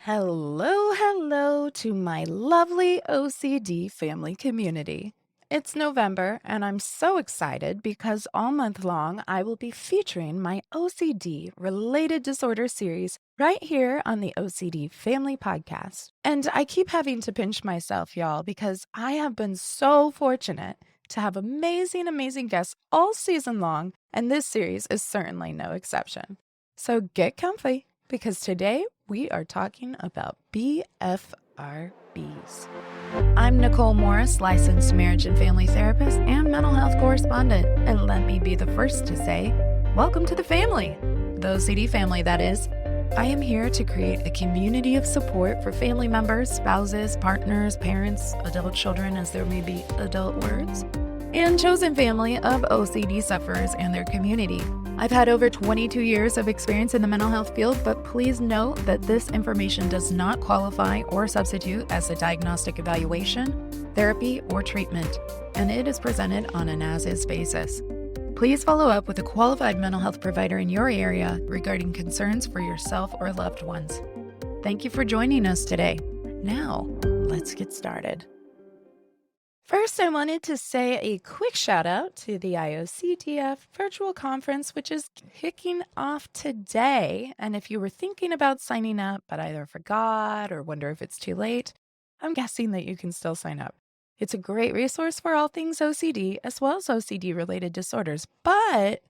Hello to my lovely OCD family community. It's November, and I'm so excited because all month long I will be featuring my OCD-Related Disorders Series right here on the OCD Family Podcast. And I keep having to pinch myself, y'all, because I have been so fortunate to have amazing guests all season long, and this series is certainly no exception. So get comfy, because today we are talking about BFRBs. I'm Nicole Morris, licensed marriage and family therapist and mental health correspondent. And let me be the first to say, welcome to the family, the OCD family, that is. I am here to create a community of support for family members, spouses, partners, parents, adult children, as there may be adult words, and chosen family of OCD sufferers and their community. I've had over 22 years of experience in the mental health field, but please note that this information does not qualify or substitute as a diagnostic evaluation, therapy, or treatment, and it is presented on an as-is basis. Please follow up with a qualified mental health provider in your area regarding concerns for yourself or loved ones. Thank you for joining us today. Now, let's get started. First, I wanted to say a quick shout out to the IOCDF virtual conference, which is kicking off today. And if you were thinking about signing up, but either forgot or wonder if it's too late, I'm guessing that you can still sign up. It's a great resource for all things OCD, as well as OCD-related disorders. But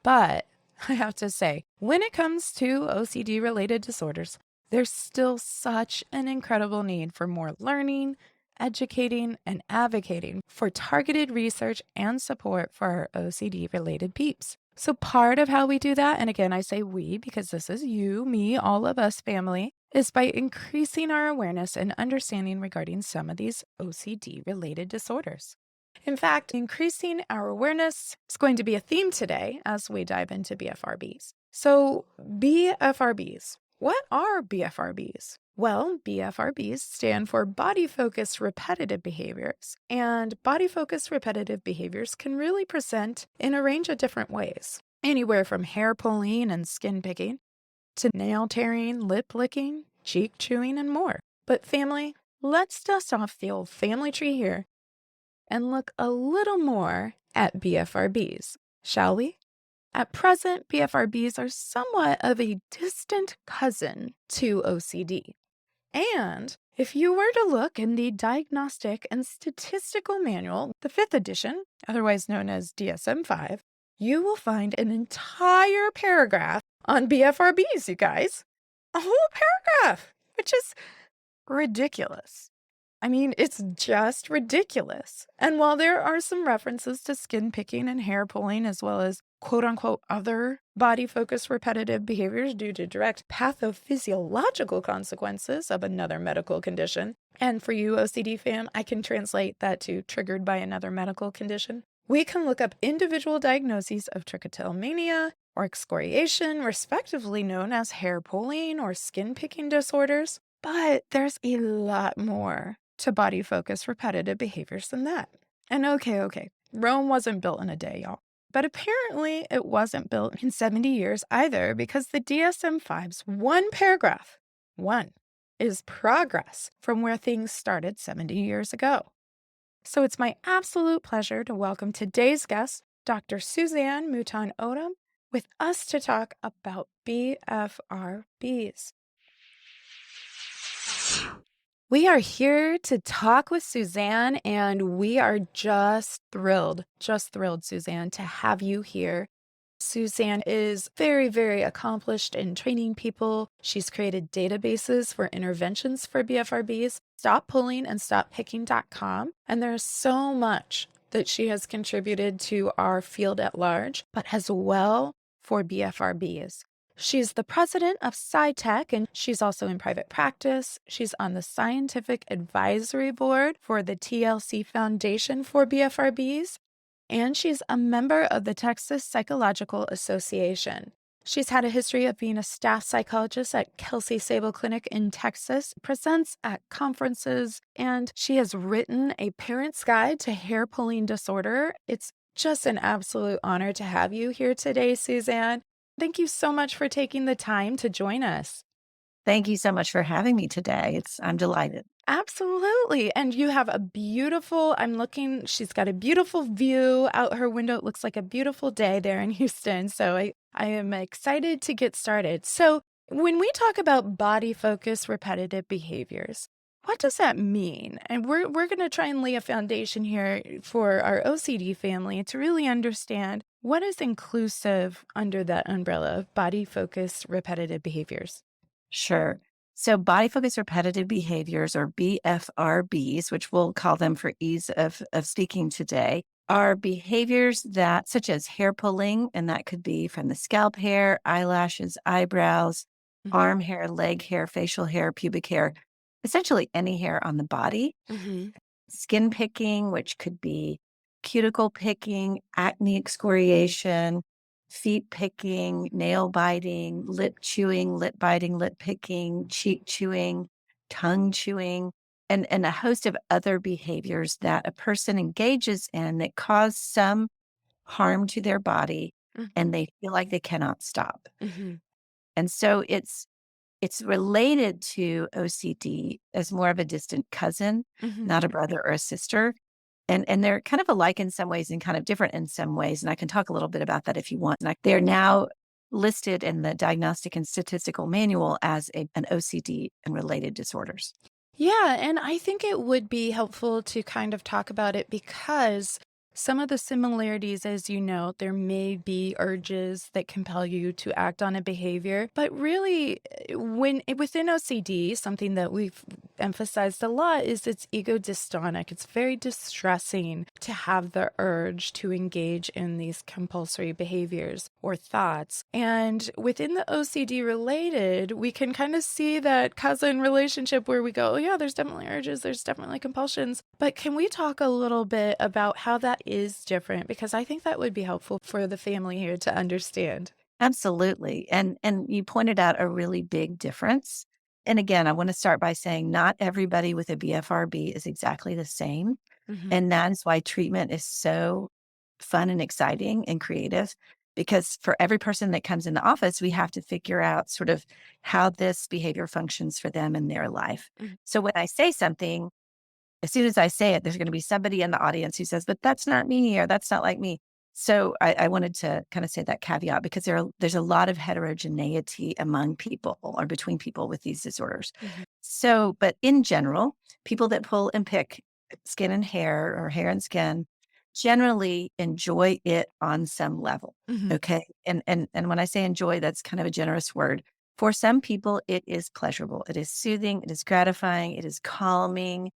I have to say, when it comes to OCD-related disorders, there's still such an incredible need for more learning, educating, and advocating for targeted research and support for our OCD-related peeps. So part of how we do that, and again, I say we because this is you, me, all of us family, is by increasing our awareness and understanding regarding some of these OCD-related disorders. In fact, increasing our awareness is going to be a theme today as we dive into BFRBs. So BFRBs. What are BFRBs? Well, BFRBs stand for body-focused repetitive behaviors, and body-focused repetitive behaviors can really present in a range of different ways, anywhere from hair pulling and skin picking to nail tearing, lip licking, cheek chewing, and more. But family, let's dust off the old family tree here and look a little more at BFRBs, shall we? At present, BFRBs are somewhat of a distant cousin to OCD. And if you were to look in the Diagnostic and Statistical Manual, the 5th edition, otherwise known as DSM-5, you will find an entire paragraph on BFRBs, you guys. A whole paragraph, which is ridiculous. I mean, it's just ridiculous. And while there are some references to skin picking and hair pulling, as well as quote-unquote other body-focused repetitive behaviors due to direct pathophysiological consequences of another medical condition, and for you OCD fam, I can translate that to triggered by another medical condition, we can look up individual diagnoses of trichotillomania or excoriation, respectively known as hair pulling or skin picking disorders. But there's a lot more to body-focused repetitive behaviors than that. And okay, Rome wasn't built in a day, y'all. But apparently it wasn't built in 70 years either, because the DSM-5's one paragraph, is progress from where things started 70 years ago. So it's my absolute pleasure to welcome today's guest, Dr. Suzanne Mouton-Odum, with us to talk about BFRBs. We are here to talk with Suzanne, and we are just thrilled, Suzanne, to have you here. Suzanne is very accomplished in training people. She's created databases for interventions for BFRBs, StopPulling and StopPicking.com, and there's so much that she has contributed to our field at large, but as well for BFRBs. She's the president of SciTech, and she's also in private practice. She's on the scientific advisory board for the TLC Foundation for BFRBs, and she's a member of the Texas Psychological Association. She's had a history of being a staff psychologist at Kelsey Sable Clinic in Texas, presents at conferences, and she has written a parent's guide to hair pulling disorder. It's just an absolute honor to have you here today, Suzanne. Thank you so much for taking the time to join us. Thank you so much for having me today. I'm delighted. Absolutely. And you have she's got a beautiful view out her window. It looks like a beautiful day there in Houston. So I am excited to get started. So when we talk about body focused repetitive behaviors, what does that mean? And we're going to try and lay a foundation here for our OCD family to really understand what is inclusive under that umbrella of body focused repetitive behaviors. Sure. So body focused repetitive behaviors, or BFRBs, which we'll call them for ease of speaking today, are behaviors that, such as hair pulling, and that could be from the scalp hair, eyelashes, eyebrows, Hmm. arm hair, leg hair, facial hair, pubic hair, essentially any hair on the body. Hmm. Skin picking, which could be cuticle picking, acne excoriation, feet picking, nail biting, lip chewing, lip biting, lip picking, cheek chewing, tongue chewing, and a host of other behaviors that a person engages in that cause some harm to their body and they feel like they cannot stop. Hmm. And so it's related to OCD as more of a distant cousin, Hmm. not a brother or a sister. And they're kind of alike in some ways and kind of different in some ways. And I can talk a little bit about that if you want. They're now listed in the Diagnostic and Statistical Manual as an OCD and related disorders. Yeah, and I think it would be helpful to kind of talk about it because some of the similarities, as you know, there may be urges that compel you to act on a behavior, but really, within OCD, something that we've emphasized a lot is it's ego dystonic. It's very distressing to have the urge to engage in these compulsory behaviors or thoughts. And within the OCD related, we can kind of see that cousin relationship where we go, oh, yeah, there's definitely urges, there's definitely compulsions. But can we talk a little bit about how that is different? Because I think that would be helpful for the family here to understand. Absolutely. And you pointed out a really big difference. And again, I want to start by saying not everybody with a BFRB is exactly the same. Hmm. And that's why treatment is so fun and exciting and creative, because for every person that comes in the office, we have to figure out sort of how this behavior functions for them in their life. So when I say something, as soon as I say it, there's going to be somebody in the audience who says, but that's not me or that's not like me. So I wanted to kind of say that caveat because there's a lot of heterogeneity among people or between people with these disorders. Hmm. So, but in general, people that pull and pick skin and hair or hair and skin generally enjoy it on some level. Hmm. Okay. And when I say enjoy, that's kind of a generous word. For some people, it is pleasurable. It is soothing. It is gratifying. It is calming.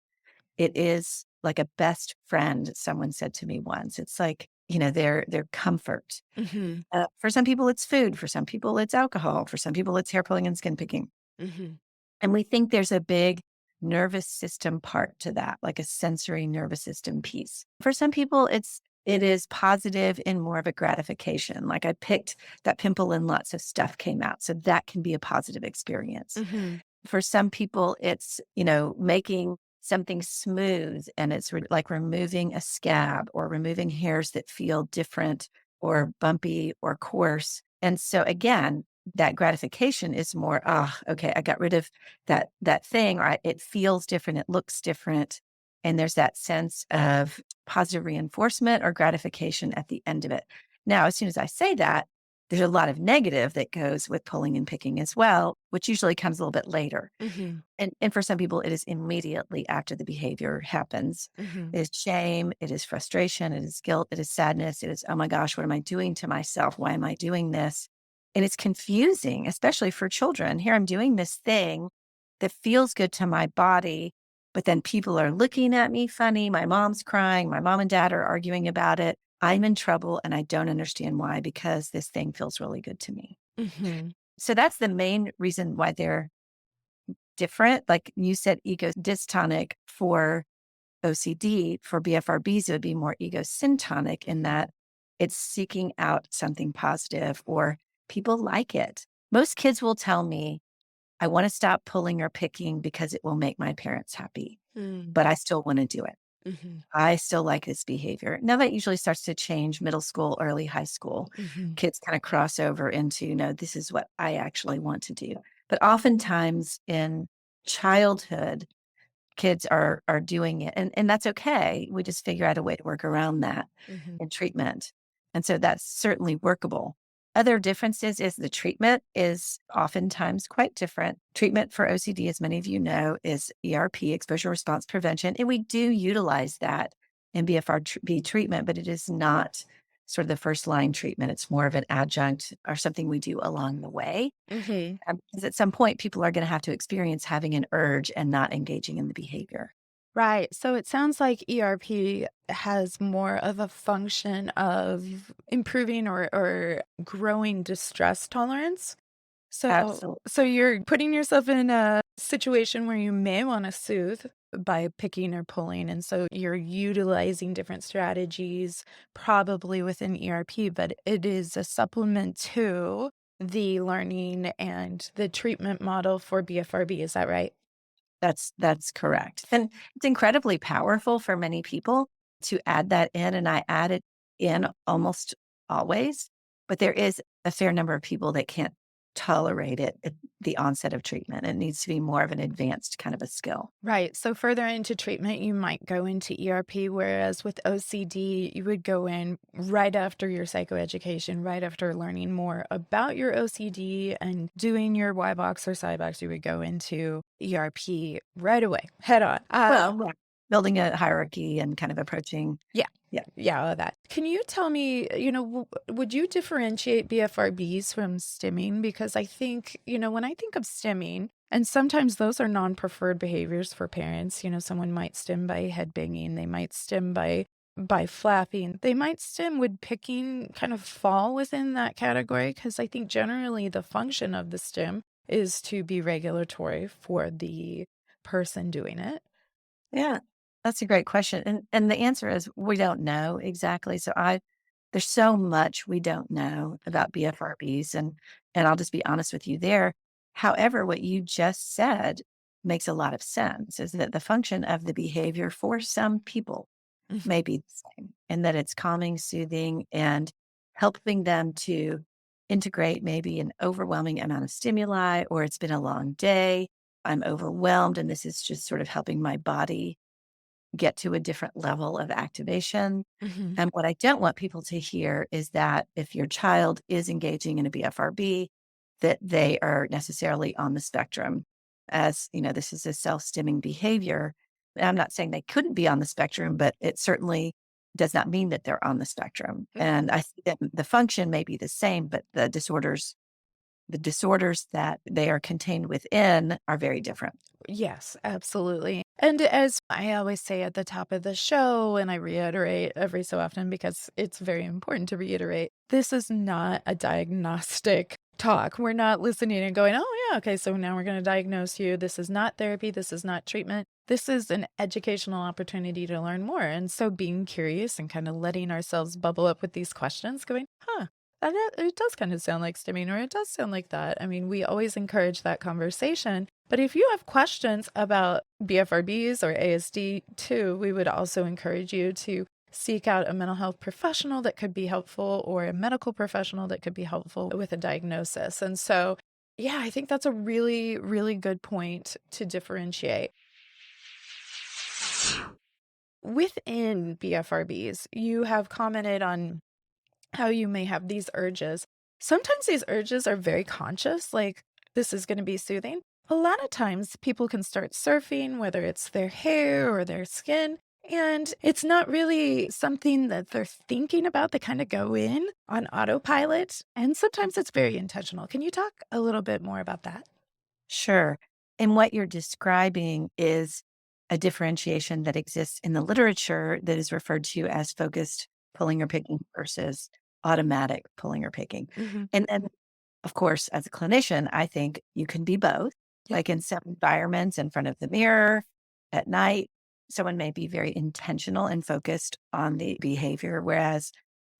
It is like a best friend, someone said to me once. It's like, their comfort. Hmm. For some people, it's food. For some people, it's alcohol. For some people, it's hair pulling and skin picking. Hmm. And we think there's a big nervous system part to that, like a sensory nervous system piece. For some people, it is positive in more of a gratification. Like I picked that pimple and lots of stuff came out. So that can be a positive experience. Hmm. For some people, it's, making something smooth and it's like removing a scab or removing hairs that feel different or bumpy or coarse. And so again, that gratification is more, okay, I got rid of that thing, or it feels different, it looks different. And there's that sense of positive reinforcement or gratification at the end of it. Now, as soon as I say that, there's a lot of negative that goes with pulling and picking as well, which usually comes a little bit later. Hmm. And for some people, it is immediately after the behavior happens. Hmm. It is shame, it is frustration, it is guilt, it is sadness, it is, oh my gosh, what am I doing to myself? Why am I doing this? And it's confusing, especially for children. Here I'm doing this thing that feels good to my body, but then people are looking at me funny. My mom's crying. My mom and dad are arguing about it. I'm in trouble and I don't understand why, because this thing feels really good to me. Hmm. So that's the main reason why they're different. Like you said, ego dystonic for OCD. For BFRBs, it would be more ego syntonic in that it's seeking out something positive or people like it. Most kids will tell me, I want to stop pulling or picking because it will make my parents happy, but I still want to do it. Hmm. I still like this behavior. Now that usually starts to change middle school, early high school. Hmm. Kids kind of cross over into, no, this is what I actually want to do. But oftentimes in childhood, kids are doing it, and that's okay. We just figure out a way to work around that Mhm. in treatment. And so that's certainly workable. Other differences is the treatment is oftentimes quite different. Treatment for OCD, as many of you know, is ERP, exposure response prevention, and we do utilize that in BFRB treatment, but it is not sort of the first line treatment. It's more of an adjunct or something we do along the way. Mhm. Because at some point, people are going to have to experience having an urge and not engaging in the behavior. Right. So it sounds like ERP has more of a function of improving or growing distress tolerance. So Absolutely. so you're putting yourself in a situation where you may want to soothe by picking or pulling. And so you're utilizing different strategies, probably within ERP, but it is a supplement to the learning and the treatment model for BFRB. Is that right? That's correct. And it's incredibly powerful for many people to add that in, and I add it in almost always, but there is a fair number of people that can't tolerate it at the onset of treatment. It needs to be more of an advanced kind of a skill. Right. So further into treatment, you might go into ERP, whereas with OCD, you would go in right after your psychoeducation, right after learning more about your OCD and doing your Y box or side box, you would go into ERP right away, head on. Well, right. Building a hierarchy and kind of approaching. Yeah. Yeah. Yeah, all that. Can you tell me, would you differentiate BFRBs from stimming? Because I think, when I think of stimming, and sometimes those are non-preferred behaviors for parents, someone might stim by head banging, they might stim by flapping, they might stim would picking kind of fall within that category because I think generally the function of the stim is to be regulatory for the person doing it. Yeah. That's a great question. And the answer is we don't know exactly. There's so much we don't know about BFRBs, and I'll just be honest with you there. However, what you just said makes a lot of sense, is that the function of the behavior for some people may be the same, and that it's calming, soothing, and helping them to integrate maybe an overwhelming amount of stimuli, or it's been a long day. I'm overwhelmed, and this is just sort of helping my body get to a different level of activation. Mhm. And what I don't want people to hear is that if your child is engaging in a BFRB, that they are necessarily on the spectrum. As you know, this is a self-stimming behavior. And I'm not saying they couldn't be on the spectrum, but it certainly does not mean that they're on the spectrum. And I think that the function may be the same, but the disorders that they are contained within are very different. Yes, absolutely. And as I always say at the top of the show, and I reiterate every so often because it's very important to reiterate, this is not a diagnostic talk. We're not listening and going, oh, yeah, okay, so now we're going to diagnose you. This is not therapy. This is not treatment. This is an educational opportunity to learn more. And so being curious and kind of letting ourselves bubble up with these questions, going, it does kind of sound like stimming, or it does sound like that. I mean, we always encourage that conversation. But if you have questions about BFRBs or ASD too, we would also encourage you to seek out a mental health professional that could be helpful or a medical professional that could be helpful with a diagnosis. And so, yeah, I think that's a really, really good point to differentiate. Within BFRBs, you have commented on how you may have these urges. Sometimes these urges are very conscious, like this is going to be soothing. A lot of times people can start surfing, whether it's their hair or their skin, and it's not really something that they're thinking about. They kind of go in on autopilot, and sometimes it's very intentional. Can you talk a little bit more about that? Sure. And what you're describing is a differentiation that exists in the literature that is referred to as focused pulling or picking versus automatic pulling or picking. Hmm. And then, of course, as a clinician, I think you can be both. Yep. Like in some environments in front of the mirror at night, someone may be very intentional and focused on the behavior, whereas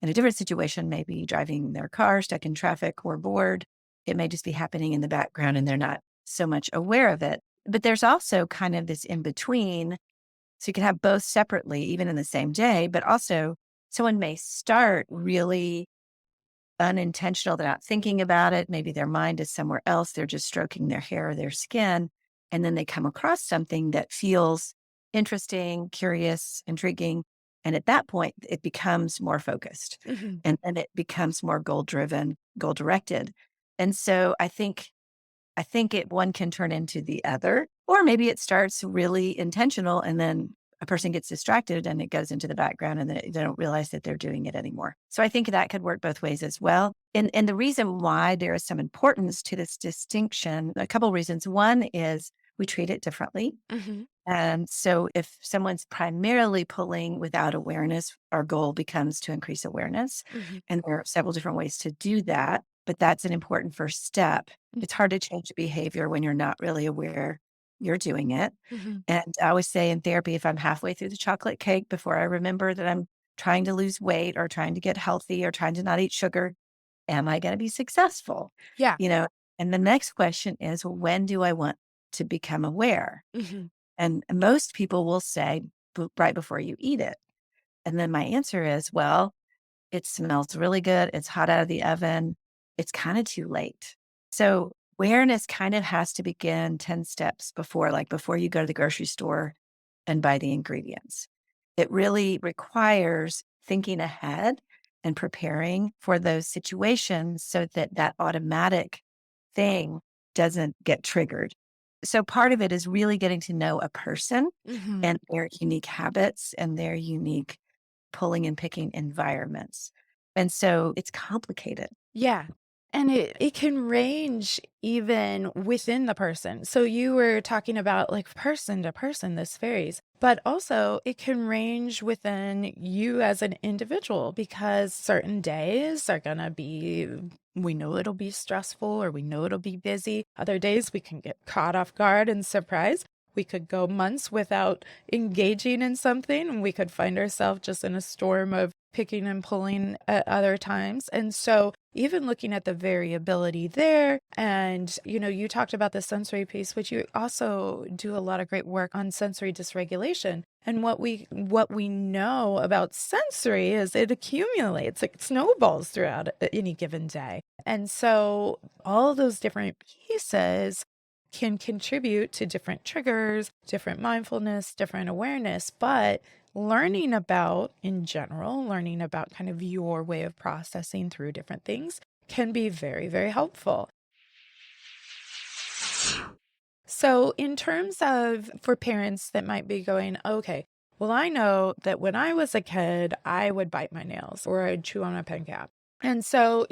in a different situation, maybe driving their car, stuck in traffic or bored, it may just be happening in the background and they're not so much aware of it. But there's also kind of this in between. So you can have both separately, even in the same day, but also someone may start really unintentional. They're not thinking about it. Maybe their mind is somewhere else. They're just stroking their hair or their skin. And then they come across something that feels interesting, curious, intriguing. And at that point, it becomes more focused Mhm. and it becomes more goal driven, goal directed. And so one can turn into the other, or maybe it starts really intentional and then a person gets distracted and it goes into the background and they don't realize that they're doing it anymore. So I think that could work both ways as well. And the reason why there is some importance to this distinction, a couple of reasons. One is we treat it differently. Mhm. And so if someone's primarily pulling without awareness, our goal becomes to increase awareness. Mhm. And there are several different ways to do that, but that's an important first step. It's hard to change behavior when you're not really aware you're doing it. Mhm. And I always say in therapy, if I'm halfway through the chocolate cake before I remember that I'm trying to lose weight or trying to get healthy or trying to not eat sugar, am I going to be successful? Yeah. You know, and the next question is, well, when do I want to become aware? Mhm. And most people will say right before you eat it. And then my answer is, well, it smells really good. It's hot out of the oven. It's kind of too late. So awareness kind of has to begin 10 steps before, like before you go to the grocery store and buy the ingredients. It really requires thinking ahead and preparing for those situations so that that automatic thing doesn't get triggered. So part of it is really getting to know a person Mhm. and their unique habits and their unique pulling and picking environments. And so it's complicated. Yeah. And it can range even within the person. So you were talking about like person to person, this varies, but also it can range within you as an individual because certain days are going to be, we know it'll be stressful or we know it'll be busy. Other days we can get caught off guard and surprised. We could go months without engaging in something and we could find ourselves just in a storm of picking and pulling at other times. And so even looking at the variability there, and you talked about the sensory piece, which you also do a lot of great work on sensory dysregulation. And what we know about sensory is it accumulates, like snowballs throughout any given day. And so all those different pieces can contribute to different triggers, different mindfulness, different awareness, but learning about, in general, learning about kind of your way of processing through different things can be very, very helpful. So, in terms of for parents that might be going, okay, well, I know that when I was a kid, I would bite my nails or I'd chew on a pen cap. And so,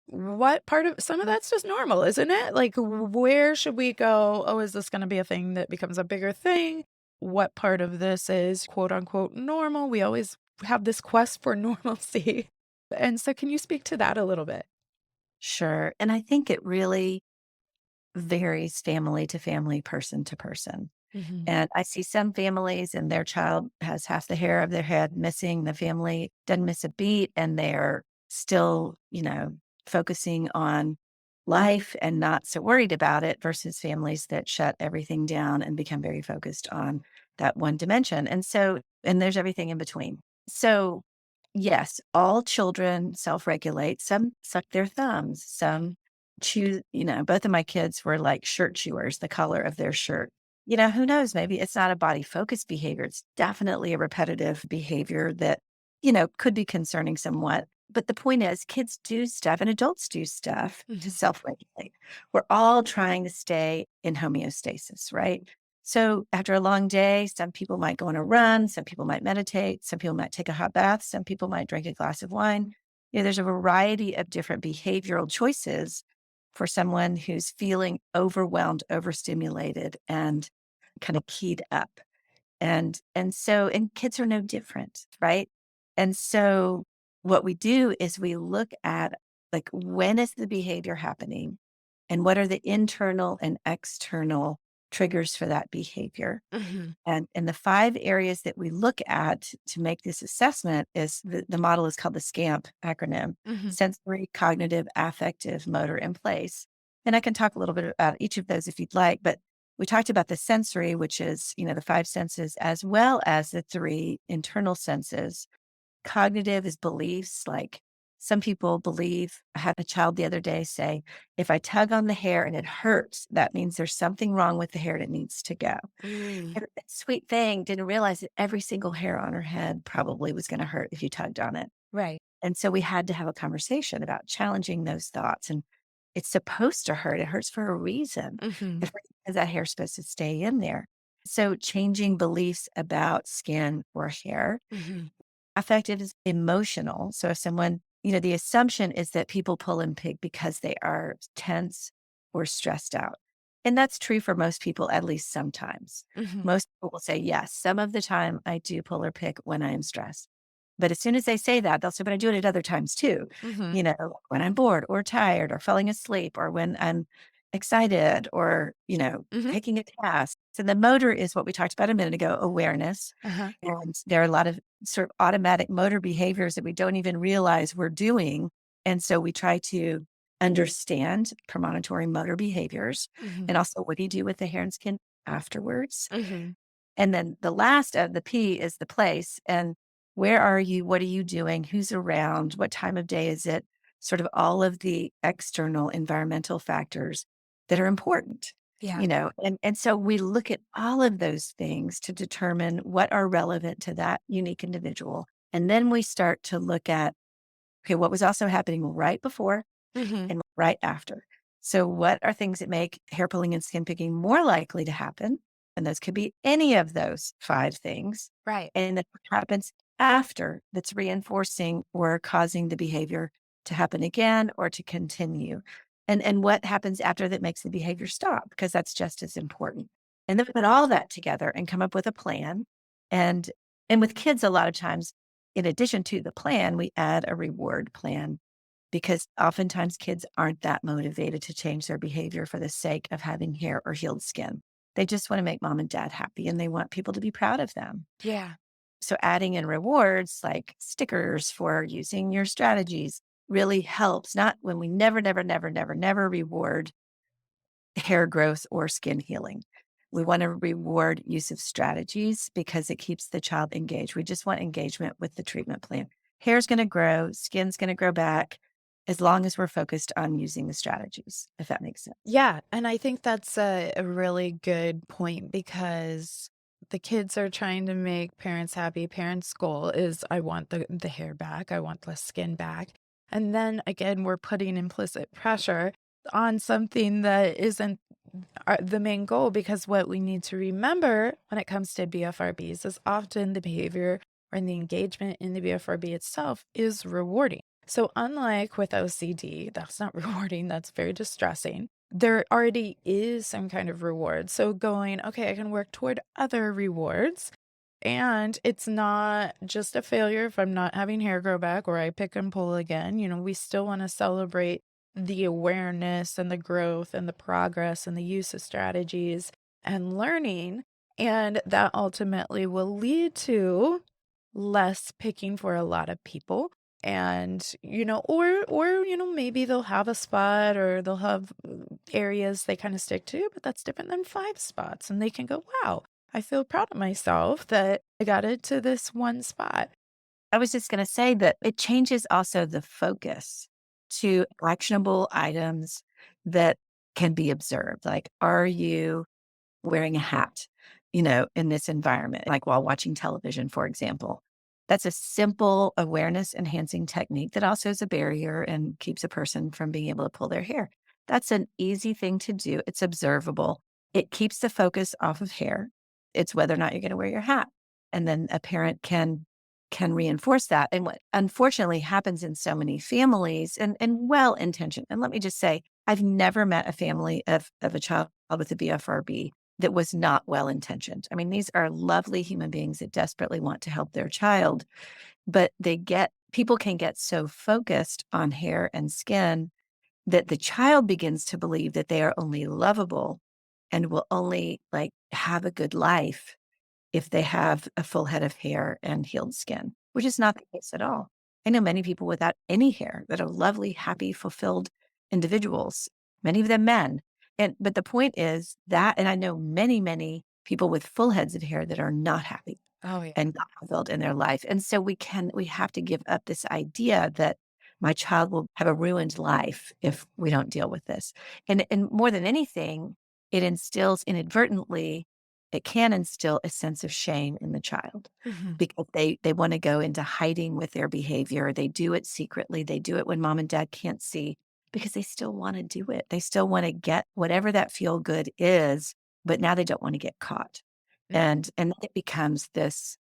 what part of some of that's just normal, isn't it? Like, where should we go? Oh, is this going to be a thing that becomes a bigger thing? What part of this is quote unquote normal? We always have this quest for normalcy. And so, can you speak to that a little bit? Sure. And I think it really varies family to family, person to person. Hmm. And I see some families and their child has half the hair of their head missing. The family doesn't miss a beat and they're still, focusing on life and not so worried about it versus families that shut everything down and become very focused on that one dimension. And there's everything in between. So, yes, all children self regulate. Some suck their thumbs, some chew, both of my kids were like shirt chewers, the color of their shirt. Who knows? Maybe it's not a body focused behavior. It's definitely a repetitive behavior that, could be concerning somewhat. But the point is, kids do stuff and adults do stuff to Hmm. self regulate. We're all trying to stay in homeostasis, right? So after a long day, some people might go on a run, some people might meditate, some people might take a hot bath, some people might drink a glass of wine. There's a variety of different behavioral choices for someone who's feeling overwhelmed, overstimulated, and kind of keyed up. And kids are no different, right? And so what we do is we look at like when is the behavior happening and what are the internal and external triggers for that behavior. Hmm. And the 5 areas that we look at to make this assessment is the model is called the SCAMP acronym: Hmm. sensory, cognitive, affective, motor, and place. And I can talk a little bit about each of those if you'd like, but we talked about the sensory, which is, the 5 senses, as well as the 3 internal senses. Cognitive is beliefs like Some people believe, I had a child the other day say, if I tug on the hair and it hurts, that means there's something wrong with the hair and it needs to go. Mm. And that sweet thing didn't realize that every single hair on her head probably was going to hurt if you tugged on it. Right. And so we had to have a conversation about challenging those thoughts. And it's supposed to hurt. It hurts for a reason. Mm-hmm. It hurts because that hair's supposed to stay in there. So changing beliefs about skin or hair. Mm-hmm. Affective is emotional. So if someone, the assumption is that people pull and pick because they are tense or stressed out. And that's true for most people, at least sometimes. Mm-hmm. Most people will say, yes, some of the time I do pull or pick when I am stressed. But as soon as they say that, they'll say, but I do it at other times too. Mm-hmm. When I'm bored or tired or falling asleep or when I'm excited or, Mm-hmm. taking a task. So the motor is what we talked about a minute ago, awareness. Uh-huh. And there are a lot of sort of automatic motor behaviors that we don't even realize we're doing. And so we try to understand premonitory motor behaviors. Mm-hmm. And also, what do you do with the hair and skin afterwards? Mm-hmm. And then the last of the P is the place. And where are you? What are you doing? Who's around? What time of day is it? Sort of all of the external environmental factors that are important, Yeah. and so we look at all of those things to determine what are relevant to that unique individual. And then we start to look at, okay, what was also happening right before Mm-hmm. and right after. So what are things that make hair pulling and skin picking more likely to happen? And those could be any of those 5 things. Right. And then what happens after that's reinforcing or causing the behavior to happen again or to continue. And what happens after that makes the behavior stop, because that's just as important. And then we put all that together and come up with a plan. And with kids, a lot of times, in addition to the plan, we add a reward plan, because oftentimes kids aren't that motivated to change their behavior for the sake of having hair or healed skin. They just want to make mom and dad happy and they want people to be proud of them. Yeah. So adding in rewards like stickers for using your strategies really helps. Not when we never reward hair growth or skin healing. We want to reward use of strategies because it keeps the child engaged. We just want engagement with the treatment plan. Hair's going to grow, skin's going to grow back, as long as we're focused on using the strategies, if that makes sense. Yeah. And I think that's a really good point, because the kids are trying to make parents happy. Parents' goal is, I want the hair back. I want the skin back. And then again, we're putting implicit pressure on something that isn't the main goal, because what we need to remember when it comes to BFRBs is often the behavior or the engagement in the BFRB itself is rewarding. So unlike with OCD, that's not rewarding, that's very distressing. There already is some kind of reward. So going, okay, I can work toward other rewards. And it's not just a failure if I'm not having hair grow back or I pick and pull again. We still want to celebrate the awareness and the growth and the progress and the use of strategies and learning. And that ultimately will lead to less picking for a lot of people. And, maybe they'll have a spot or they'll have areas they kind of stick to, but that's different than 5 spots. And they can go, wow, I feel proud of myself that I got it to this one spot. I was just going to say that it changes also the focus to actionable items that can be observed. Like, are you wearing a hat, in this environment, like while watching television, for example? That's a simple awareness enhancing technique that also is a barrier and keeps a person from being able to pull their hair. That's an easy thing to do. It's observable. It keeps the focus off of hair. It's whether or not you're going to wear your hat. And then a parent can reinforce that. And what unfortunately happens in so many families and well-intentioned, and let me just say, I've never met a family of a child with a BFRB that was not well-intentioned. I mean, these are lovely human beings that desperately want to help their child, but people can get so focused on hair and skin that the child begins to believe that they are only lovable and will only have a good life if they have a full head of hair and healed skin, which is not the case at all. I know many people without any hair that are lovely, happy, fulfilled individuals, many of them men. But the point is that, and I know many, many people with full heads of hair that are not happy Oh, yeah. and not fulfilled in their life. And so we have to give up this idea that my child will have a ruined life if we don't deal with this. And more than anything, it instills inadvertently, it can instill a sense of shame in the child Mhm. because they want to go into hiding with their behavior. They do it secretly. They do it when mom and dad can't see because they still want to do it. They still want to get whatever that feel good is, but now they don't want to get caught. And it becomes this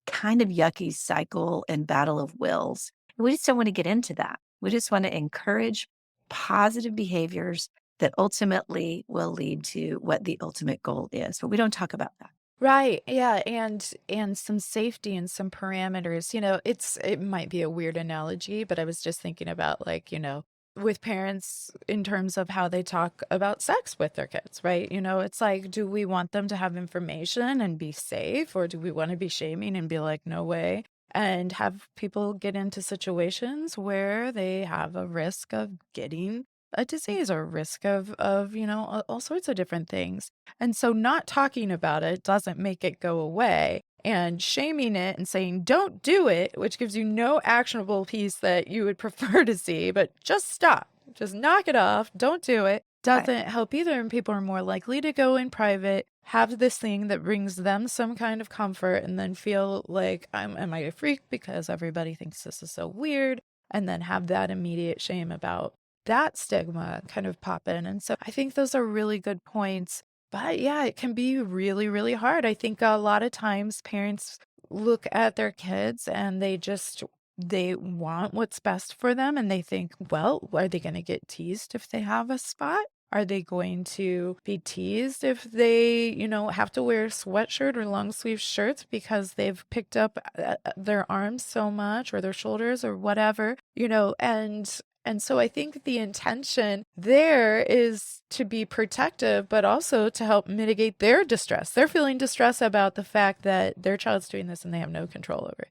kind of yucky cycle and battle of wills. We just don't want to get into that. We just want to encourage positive behaviors that ultimately will lead to what the ultimate goal is. But we don't talk about that. Right. Yeah, and some safety and some parameters. It might be a weird analogy, but I was just thinking about like, with parents in terms of how they talk about sex with their kids, right? It's like, do we want them to have information and be safe, or do we want to be shaming and be like, no way? And have people get into situations where they have a risk of getting a disease or risk of all sorts of different things. And so not talking about it doesn't make it go away. And shaming it and saying, don't do it, which gives you no actionable piece that you would prefer to see, but just stop, just knock it off, don't do it, Right. doesn't help either. And people are more likely to go in private, have this thing that brings them some kind of comfort, and then feel like, am I a freak because everybody thinks this is so weird? And then have that immediate shame about that stigma kind of pop in. And so I think those are really good points. But yeah, it can be really, really hard. I think a lot of times parents look at their kids and they want what's best for them. And they think, well, are they going to get teased if they have a spot? Are they going to be teased if they, have to wear a sweatshirt or long sleeve shirts because they've picked up their arms so much or their shoulders or whatever, and so I think the intention there is to be protective, but also to help mitigate their distress. They're feeling distress about the fact that their child's doing this and they have no control over it.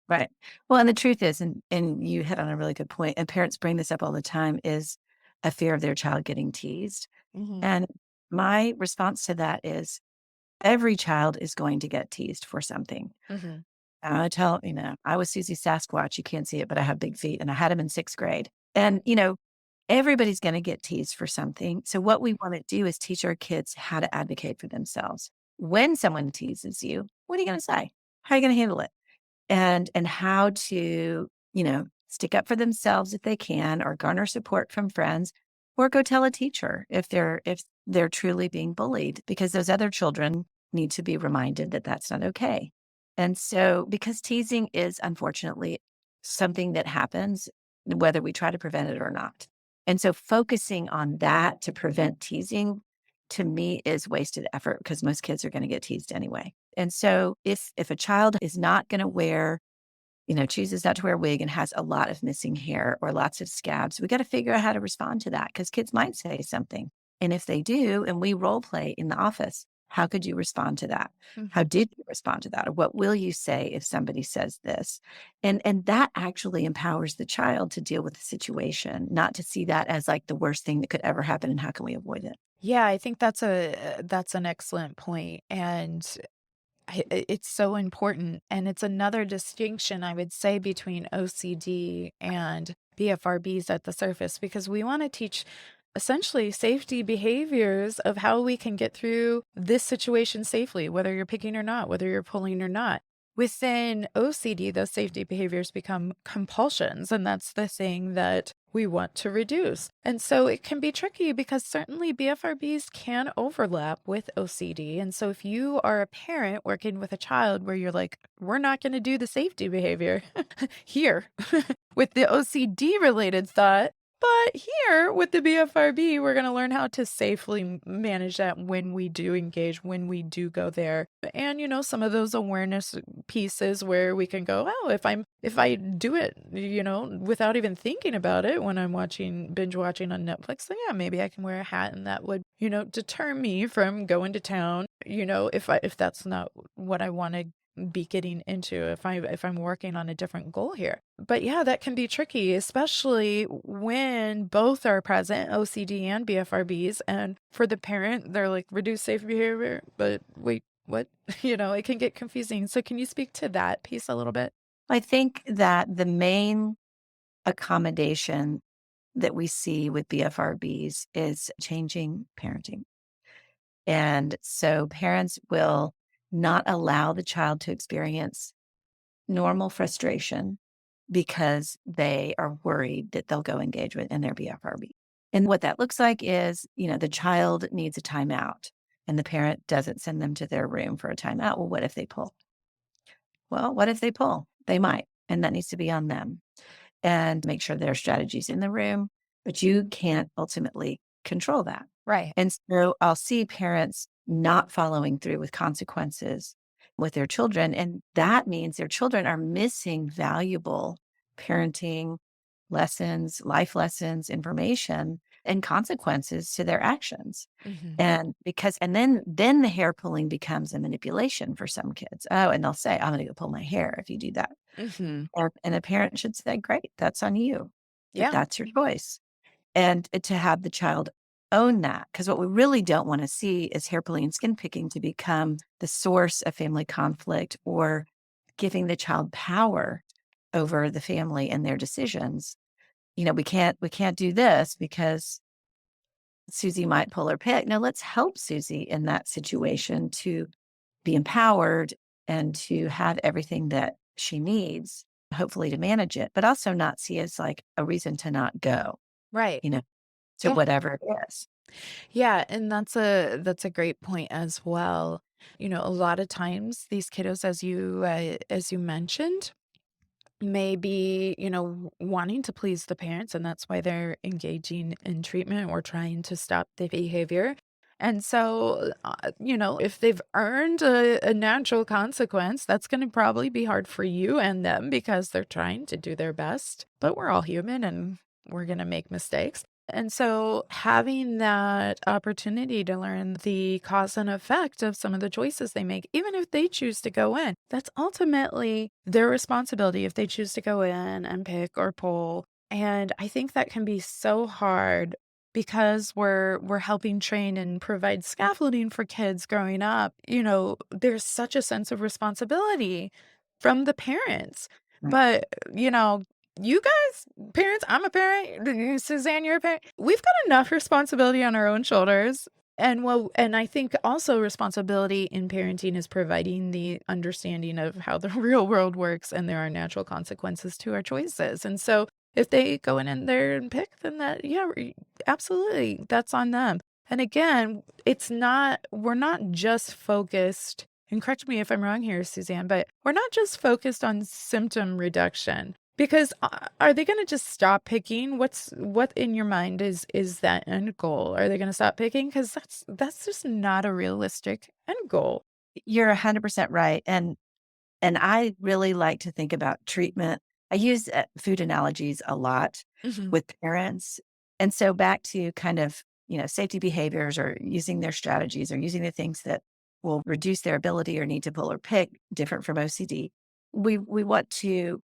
Right. Well, and the truth is, and you hit on a really good point, and parents bring this up all the time, is a fear of their child getting teased. Mm-hmm. And my response to that is every child is going to get teased for something. Mm-hmm. I tell, I was Susie Sasquatch. You can't see it, but I have big feet and I had them in sixth grade. And, everybody's going to get teased for something. So what we want to do is teach our kids how to advocate for themselves. When someone teases you, what are you going to say? How are you going to handle it? And how to, stick up for themselves if they can, or garner support from friends, or go tell a teacher if they're truly being bullied, because those other children need to be reminded that that's not okay. And so, because teasing is unfortunately something that happens, whether we try to prevent it or not. And so focusing on that to prevent teasing, to me, is wasted effort because most kids are going to get teased anyway. And so if a child is not going to wear, chooses not to wear a wig and has a lot of missing hair or lots of scabs, we got to figure out how to respond to that, because kids might say something. And if they do, and we role play in the office, how could you respond to that? How did you respond to that? Or what will you say if somebody says this? And that actually empowers the child to deal with the situation, not to see that as like the worst thing that could ever happen and how can we avoid it? Yeah, I think that's an excellent point. And it's so important. And it's another distinction, I would say, between OCD and BFRBs at the surface, because we want to teach essentially safety behaviors of how we can get through this situation safely, whether you're picking or not, whether you're pulling or not. Within OCD, those safety behaviors become compulsions, and that's the thing that we want to reduce. And so it can be tricky because certainly BFRBs can overlap with OCD. And so if you are a parent working with a child where you're like, we're not going to do the safety behavior here with the OCD related thought, but here with the BFRB, we're going to learn how to safely manage that when we do engage, when we do go there. And, some of those awareness pieces where we can go, oh, if I do it, without even thinking about it when I'm binge watching on Netflix, then yeah, maybe I can wear a hat and that would, deter me from going to town, if that's not what I want to be getting into, if I'm working on a different goal here. But yeah, that can be tricky, especially when both are present, OCD and BFRBs. And for the parent, they're like, reduce safe behavior, but wait, what? It can get confusing. So can you speak to that piece a little bit? I think that the main accommodation that we see with BFRBs is changing parenting. And so parents will not allow the child to experience normal frustration because they are worried that they'll go engage with in their BFRB. And what that looks like is, the child needs a timeout and the parent doesn't send them to their room for a timeout. Well, what if they pull? Well, what if they pull? They might, and that needs to be on them. And make sure there are strategies in the room, but you can't ultimately control that. Right. And so I'll see parents not following through with consequences with their children. And that means their children are missing valuable parenting lessons, life lessons, information, and consequences to their actions. Mhm. And then the hair pulling becomes a manipulation for some kids. Oh, and they'll say, I'm going to go pull my hair if you do that. Mhm. And a parent should say, great, that's on you. Yeah. That's your choice. And to have the child own that. Because what we really don't want to see is hair pulling and skin picking to become the source of family conflict or giving the child power over the family and their decisions. We can't do this because Susie might pull her pick. No, let's help Susie in that situation to be empowered and to have everything that she needs, hopefully to manage it, but also not see as like a reason to not go, Right. to Yeah. whatever it is. Yeah, and that's a great point as well. A lot of times these kiddos, as you mentioned, may be, wanting to please the parents, and that's why they're engaging in treatment or trying to stop the behavior. And so, if they've earned a natural consequence, that's going to probably be hard for you and them because they're trying to do their best. But we're all human and we're going to make mistakes. And so, having that opportunity to learn the cause and effect of some of the choices they make, even if they choose to go in, that's ultimately their responsibility if they choose to go in and pick or pull. And I think that can be so hard because we're helping train and provide scaffolding for kids growing up. There's such a sense of responsibility from the parents. Right. But, you guys, parents, I'm a parent, Suzanne, you're a parent. We've got enough responsibility on our own shoulders. And I think also responsibility in parenting is providing the understanding of how the real world works and there are natural consequences to our choices. And so if they go in there and pick, then absolutely, that's on them. And again, we're not just focused, and correct me if I'm wrong here, Suzanne, but we're not just focused on symptom reduction. Because are they going to just stop picking? What in your mind is that end goal? Are they going to stop picking? Because that's just not a realistic end goal. You're 100% right. And I really like to think about treatment. I use food analogies a lot Mhm. with parents. And so back to kind of, safety behaviors or using their strategies or using the things that will reduce their ability or need to pull or pick, different from OCD. We want to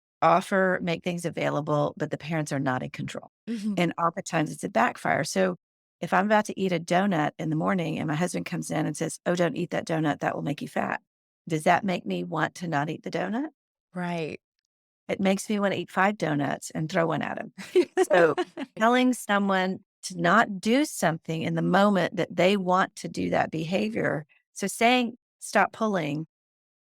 make things available, but the parents are not in control. Mhm. And oftentimes it's a backfire. So if I'm about to eat a donut in the morning and my husband comes in and says, oh, don't eat that donut, that will make you fat. Does that make me want to not eat the donut? Right. It makes me want to eat 5 donuts and throw one at him. So telling someone to not do something in the moment that they want to do that behavior. So saying, stop pulling,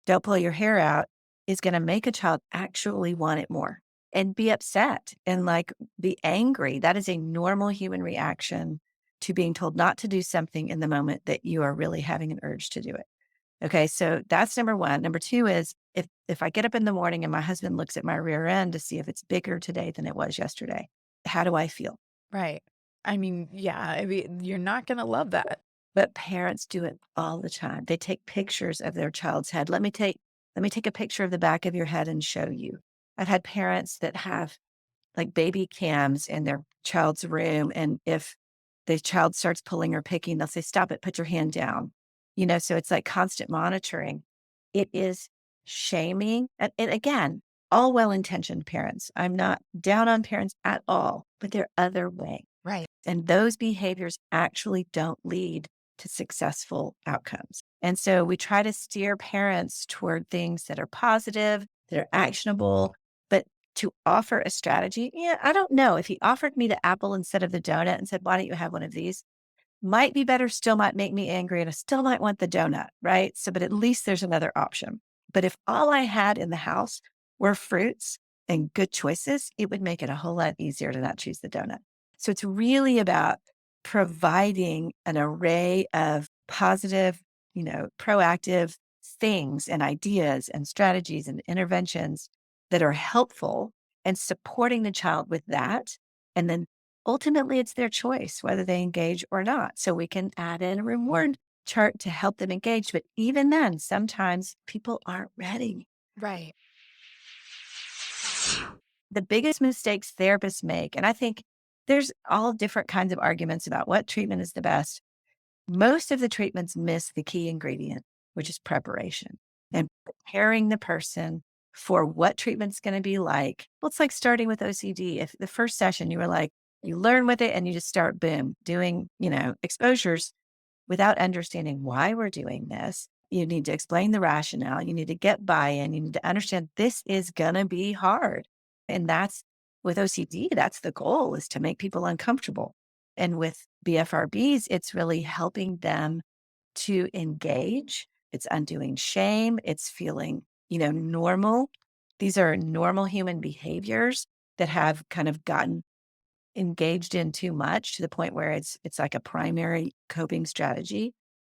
don't pull your hair out is going to make a child actually want it more and be upset and like be angry. That is a normal human reaction to being told not to do something in the moment that you are really having an urge to do it. Okay, so that's number one. Number two is if I get up in the morning and my husband looks at my rear end to see if it's bigger today than it was yesterday, how do I feel? Right. I mean, yeah, you're not going to love that. But parents do it all the time. They take pictures of their child's head. Let me take a picture of the back of your head and show you. I've had parents that have like baby cams in their child's room. And if the child starts pulling or picking, they'll say, stop it, put your hand down. So it's like constant monitoring. It is shaming. And again, all well-intentioned parents. I'm not down on parents at all, but they're other way. Right. And those behaviors actually don't lead to successful outcomes. And so we try to steer parents toward things that are positive, that are actionable, but to offer a strategy. Yeah, I don't know. If he offered me the apple instead of the donut and said, why don't you have one of these? Might be better, still might make me angry, and I still might want the donut, right? So, but at least there's another option. But if all I had in the house were fruits and good choices, it would make it a whole lot easier to not choose the donut. So it's really about providing an array of positive, proactive things and ideas and strategies and interventions that are helpful and supporting the child with that. And then ultimately it's their choice whether they engage or not. So we can add in a reward chart to help them engage. But even then, sometimes people aren't ready. Right. The biggest mistakes therapists make, and I think there's all different kinds of arguments about what treatment is the best. Most of the treatments miss the key ingredient, which is preparation and preparing the person for what treatment's going to be like. Well, it's like starting with OCD. If the first session you were like, you learn with it and you just start, boom, doing, exposures without understanding why we're doing this. You need to explain the rationale. You need to get buy-in. You need to understand this is going to be hard. And that's with OCD, that's the goal, is to make people uncomfortable. And with BFRBs, it's really helping them to engage. It's undoing shame. It's feeling, normal. These are normal human behaviors that have kind of gotten engaged in too much to the point where it's like a primary coping strategy.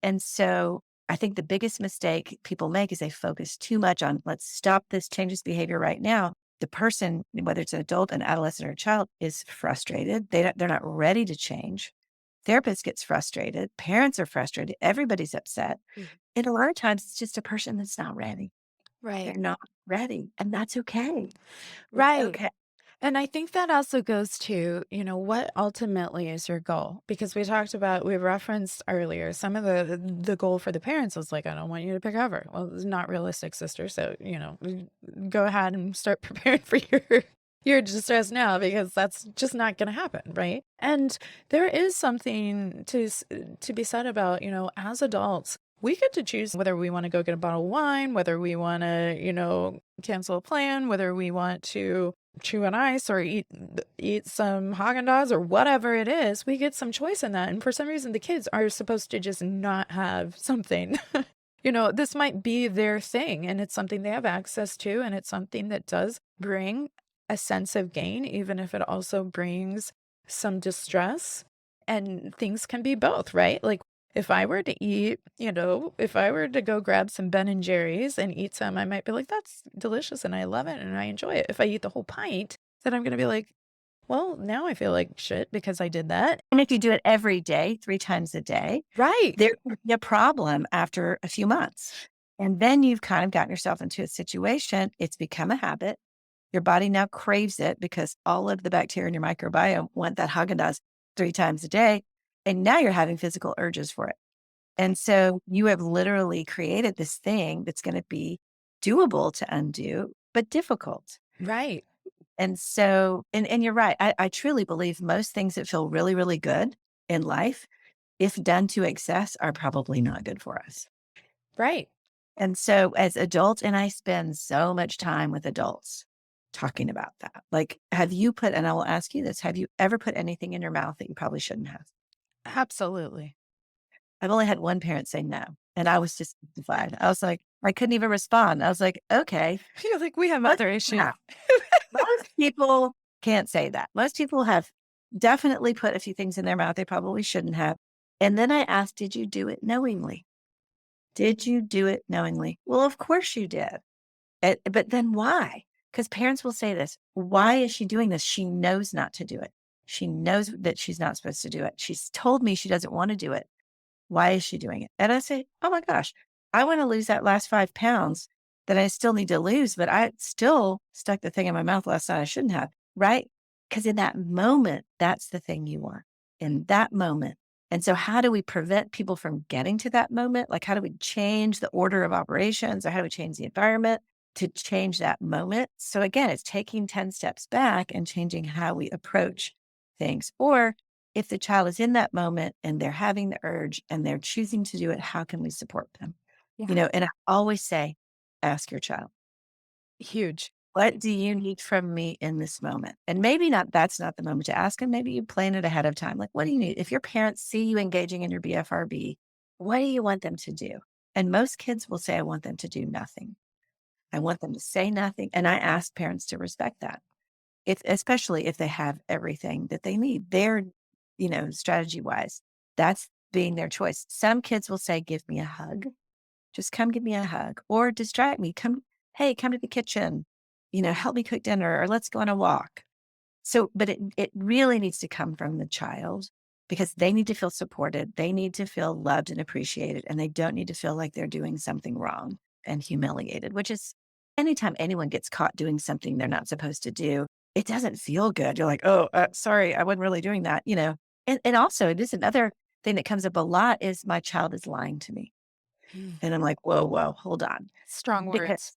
And so I think the biggest mistake people make is they focus too much on, let's stop this, change this behavior right now. The person, whether it's an adult, an adolescent, or a child, is frustrated. They're not ready to change. Therapist gets frustrated. Parents are frustrated. Everybody's upset. And a lot of times it's just a person that's not ready. Right. They're not ready. And that's okay. Right. Okay. And I think that also goes to, what ultimately is your goal? Because we referenced earlier, some of the goal for the parents was like, I don't want you to pick over. Well, it's not realistic, sister. So, go ahead and start preparing for your distress now, because that's just not going to happen. Right. And there is something to be said about, as adults, we get to choose whether we want to go get a bottle of wine, whether we want to, cancel a plan, whether we want to chew on ice or eat some Haagen-Dazs or whatever it is. We get some choice in that. And for some reason, the kids are supposed to just not have something. This might be their thing, and it's something they have access to, and it's something that does bring a sense of gain, even if it also brings some distress. And things can be both, right? Like, if I were to eat, if I were to go grab some Ben and Jerry's and eat some, I might be like, that's delicious and I love it and I enjoy it. If I eat the whole pint, then I'm going to be like, well, now I feel like shit because I did that. And if you do it every day, 3 times a day, Right. there could be a problem after a few months. And then you've kind of gotten yourself into a situation. It's become a habit. Your body now craves it because all of the bacteria in your microbiome want that Haagen-Dazs 3 times a day. And now you're having physical urges for it. And so you have literally created this thing that's going to be doable to undo, but difficult. Right. And so, and you're right. I truly believe most things that feel really, really good in life, if done to excess, are probably not good for us. Right. And so as adults, and I spend so much time with adults talking about that. Like, and I will ask you this, have you ever put anything in your mouth that you probably shouldn't have? Absolutely. I've only had one parent say no, and I was just mystified. I was like, I couldn't even respond. I was like, okay. You're like, we have other issues. Yeah. Most people can't say that. Most people have definitely put a few things in their mouth they probably shouldn't have. And then I asked, did you do it knowingly? Did you do it knowingly? Well, of course you did. But then why? Because parents will say this, why is she doing this? She knows not to do it. She knows that she's not supposed to do it. She's told me she doesn't want to do it. Why is she doing it? And I say, oh my gosh, I want to lose that last 5 pounds that I still need to lose, but I still stuck the thing in my mouth last night I shouldn't have, right? Because in that moment, that's the thing you want, in that moment. And so how do we prevent people from getting to that moment? Like, how do we change the order of operations, or how do we change the environment to change that moment? So again, it's taking 10 steps back and changing how we approach things. Or if the child is in that moment and they're having the urge and they're choosing to do it, how can we support them? Yeah. And I always say, ask your child. Huge. What do you need from me in this moment? And maybe not, that's not the moment to ask them. Maybe you plan it ahead of time. Like, what do you need? If your parents see you engaging in your BFRB, what do you want them to do? And most kids will say, I want them to do nothing. I want them to say nothing. And I ask parents to respect that. Especially if they have everything that they need, their, strategy wise, that's being their choice. Some kids will say, give me a hug. Just come give me a hug or distract me. Hey, come to the kitchen, help me cook dinner or let's go on a walk. So, but it really needs to come from the child because they need to feel supported. They need to feel loved and appreciated, and they don't need to feel like they're doing something wrong and humiliated, which is anytime anyone gets caught doing something they're not supposed to do, it doesn't feel good. You're like, oh, sorry, I wasn't really doing that, And also, this another thing that comes up a lot is my child is lying to me. Mm. And I'm like, whoa, hold on. Strong Because words.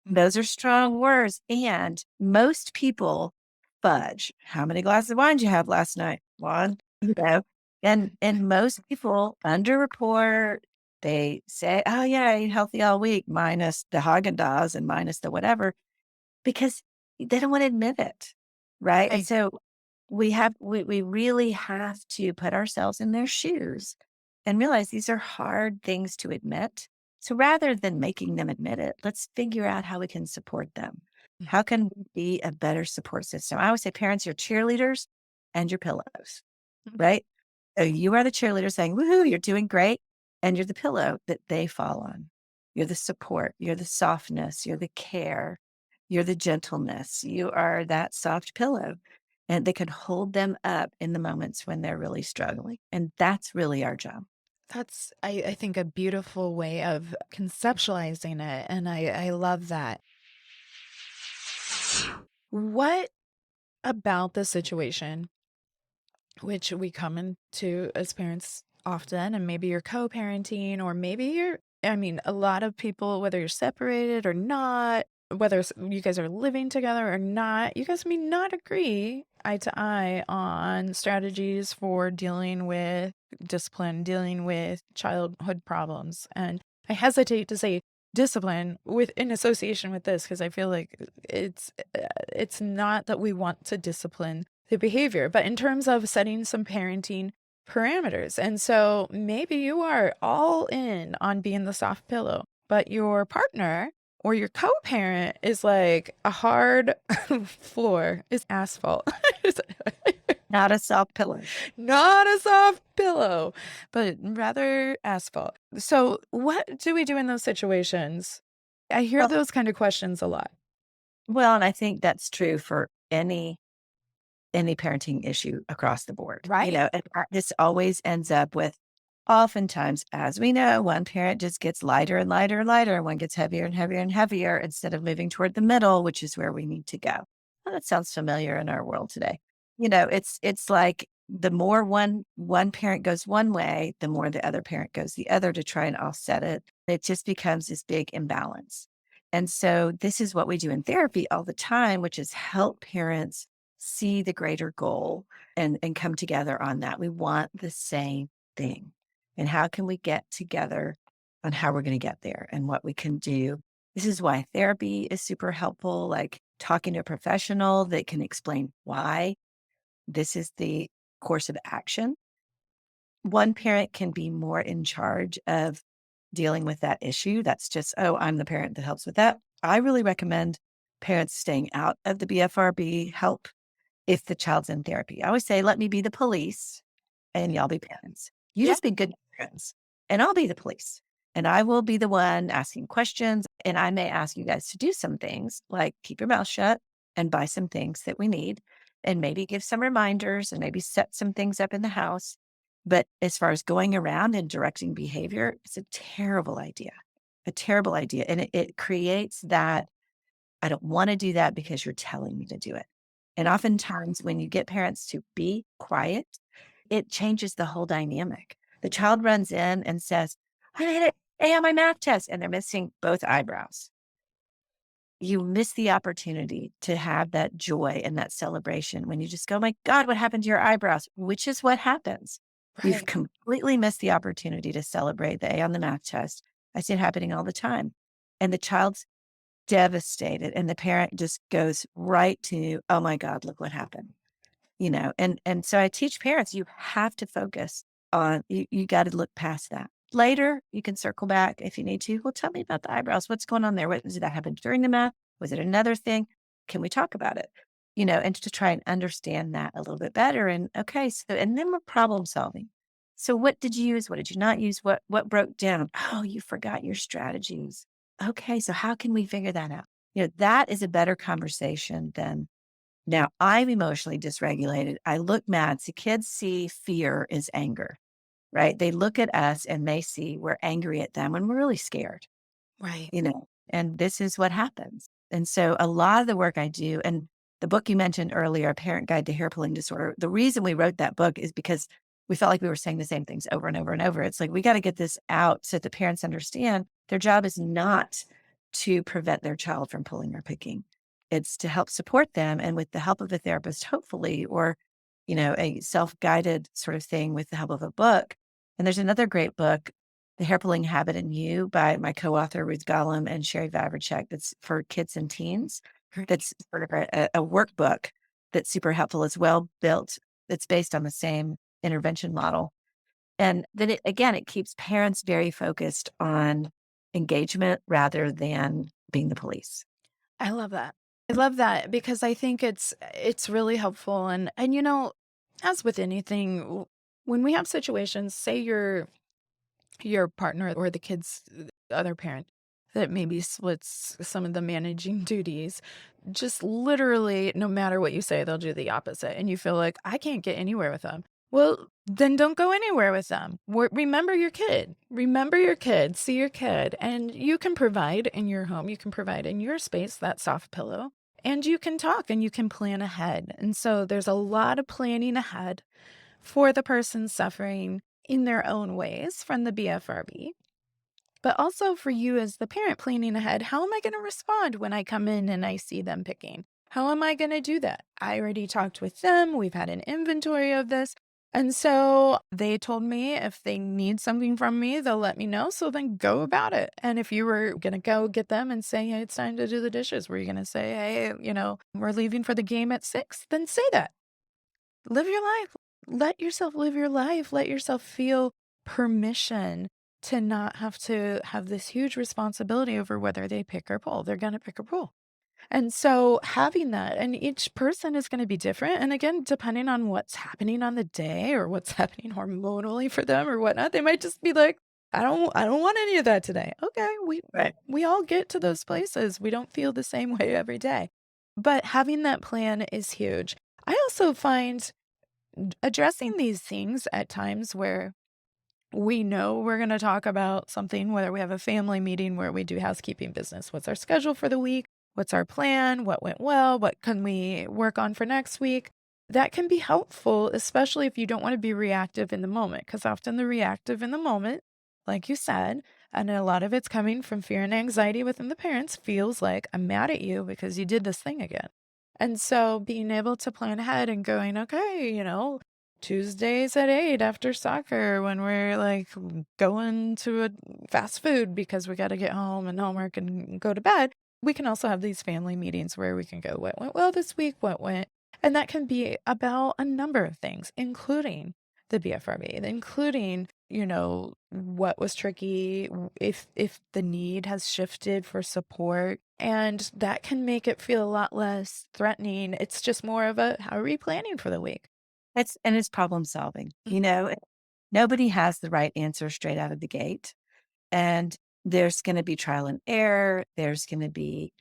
those are strong words. And most people fudge. How many glasses of wine did you have last night? One, and most people underreport. They say, oh yeah, I ate healthy all week, minus the Haagen-Dazs and minus the whatever, because they don't want to admit it. Right. And Right. so we really have to put ourselves in their shoes and realize these are hard things to admit. So rather than making them admit it, let's figure out how we can support them. Mm. How can we be a better support system? I always say parents, you're cheerleaders and your pillows, right? So you are the cheerleader saying, woohoo, you're doing great. And you're the pillow that they fall on. You're the support. You're the softness. You're the care. You're the gentleness. You are that soft pillow. And they can hold them up in the moments when they're really struggling. And that's really our job. That's, I think, a beautiful way of conceptualizing it. And I love that. What about the situation, which we come into as parents often, and maybe you're co-parenting, or maybe a lot of people, whether you're separated or not, whether you guys are living together or not, you guys may not agree eye to eye on strategies for dealing with discipline, dealing with childhood problems. And I hesitate to say discipline in association with this, because I feel like it's not that we want to discipline the behavior, but in terms of setting some parenting parameters. And so maybe you are all in on being the soft pillow, but your partner or your co-parent is like a hard floor, is asphalt. Not a soft pillow. Not a soft pillow, but rather asphalt. So what do we do in those situations? I hear Well, those kind of questions a lot. well, and I think that's true for any parenting issue across the board. Right. And this always ends up with, oftentimes, as we know, one parent just gets lighter and lighter and lighter, and one gets heavier and heavier and heavier instead of moving toward the middle, which is where we need to go. Well, that sounds familiar in our world today. It's like the more one parent goes one way, the more the other parent goes the other to try and offset it. It just becomes this big imbalance. And so this is what we do in therapy all the time, which is help parents see the greater goal and come together on that. We want the same thing. And how can we get together on how we're going to get there and what we can do? This is why therapy is super helpful, like talking to a professional that can explain why this is the course of action. One parent can be more in charge of dealing with that issue. That's just, oh, I'm the parent that helps with that. I really recommend parents staying out of the BFRB help if the child's in therapy. I always say, let me be the police and y'all be parents. You Yeah. just be good parents and I'll be the police. And I will be the one asking questions. And I may ask you guys to do some things like keep your mouth shut and buy some things that we need and maybe give some reminders and maybe set some things up in the house. But as far as going around and directing behavior, it's a terrible idea, And it creates that I don't want to do that because you're telling me to do it. And oftentimes when you get parents to be quiet, it changes the whole dynamic. The child runs in and says, I made it A on my math test, and they're missing both eyebrows. You miss the opportunity to have that joy and that celebration when you just go, my God, what happened to your eyebrows? Which is what happens. You've Right. completely missed the opportunity to celebrate the A on the math test. I see it happening all the time. And the child's devastated. And the parent just goes right to, oh my God, look what happened. And so I teach parents, you have to focus on, you got to look past that. Later, you can circle back if you need to. Well, tell me about the eyebrows. What's going on there? Did that happen during the math? Was it another thing? Can we talk about it? And to try and understand that a little bit better. And okay, so, and then we're problem solving. So what did you use? What did you not use? What broke down? Oh, you forgot your strategies. Okay, so how can we figure that out? That is a better conversation than, now I'm emotionally dysregulated. I look mad. So kids see fear is anger, right? They look at us and they see we're angry at them when we're really scared, Right. and this is what happens. And so a lot of the work I do, and the book you mentioned earlier, A Parent Guide to Hair Pulling Disorder, the reason we wrote that book is because we felt like we were saying the same things over and over and over. It's like, we got to get this out so that the parents understand their job is not to prevent their child from pulling or picking. It's to help support them. And with the help of a therapist, hopefully, or, a self-guided sort of thing with the help of a book. And there's another great book, The Hair Pulling Habit in You, by my co-author, Ruth Gollum and Sherry Vavracek, that's for kids and teens. Great. That's sort of a workbook that's super helpful, as well built. It's based on the same intervention model. And then it keeps parents very focused on engagement rather than being the police. I love that. I love that because I think it's really helpful. And as with anything, when we have situations, say your partner or the kid's other parent that maybe splits some of the managing duties, just literally, no matter what you say, they'll do the opposite. And you feel like, I can't get anywhere with them. Well, then don't go anywhere with them. Remember your kid. Remember your kid. See your kid. And you can provide in your home, you can provide in your space that soft pillow. And you can talk and you can plan ahead. And so there's a lot of planning ahead for the person suffering in their own ways from the BFRB, but also for you as the parent planning ahead. How am I going to respond when I come in and I see them picking? How am I going to do that? I already talked with them. We've had an inventory of this. And so they told me if they need something from me, they'll let me know. So then go about it. And if you were going to go get them and say, hey, it's time to do the dishes, were you going to say, hey, we're leaving for the game at 6? Then say that. Live your life. Let yourself live your life. Let yourself feel permission to not have to have this huge responsibility over whether they pick or pull. They're going to pick or pull. And so having that, and each person is going to be different. And again, depending on what's happening on the day or what's happening hormonally for them or whatnot, they might just be like, I don't want any of that today. Okay. We all get to those places. We don't feel the same way every day, but having that plan is huge. I also find addressing these things at times where we know we're going to talk about something, whether we have a family meeting where we do housekeeping business. What's our schedule for the week? What's our plan? What went well? What can we work on for next week? That can be helpful, especially if you don't want to be reactive in the moment, because often the reactive in the moment, like you said, and a lot of it's coming from fear and anxiety within the parents, feels like, I'm mad at you because you did this thing again. And so being able to plan ahead and going, okay, Tuesdays at 8 after soccer when we're like going to a fast food because we got to get home and homework and go to bed. We can also have these family meetings where we can go, what went well this week? What went? And that can be about a number of things, including the BFRB, including, what was tricky, if the need has shifted for support. And that can make it feel a lot less threatening. It's just more of a, how are we planning for the week? It's problem solving. Nobody has the right answer straight out of the gate. And there's going to be trial and error. There's going to be,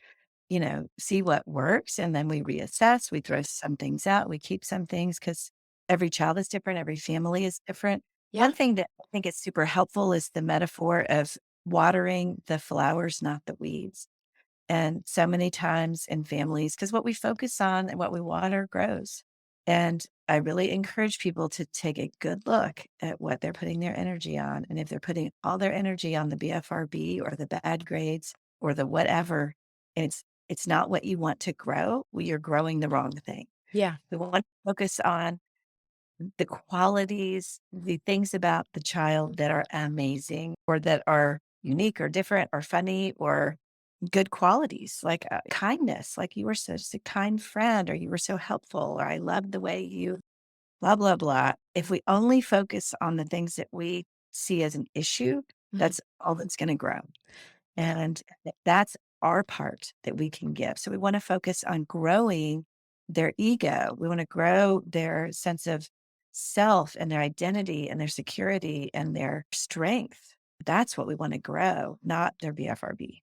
see what works. And then we reassess, we throw some things out, we keep some things because every child is different. Every family is different. Yeah. One thing that I think is super helpful is the metaphor of watering the flowers, not the weeds. And so many times in families, because what we focus on and what we water grows. And I really encourage people to take a good look at what they're putting their energy on. And if they're putting all their energy on the BFRB or the bad grades or the whatever, and it's not what you want to grow, well, you're growing the wrong thing. Yeah. We want to focus on the qualities, the things about the child that are amazing or that are unique or different or funny or good qualities like kindness, like you were such a kind friend, or you were so helpful, or I loved the way you blah, blah, blah. If we only focus on the things that we see as an issue, Mhm. that's all that's going to grow. Yeah. And that's our part that we can give. So we want to focus on growing their ego. We want to grow their sense of self and their identity and their security and their strength. That's what we want to grow, not their BFRB.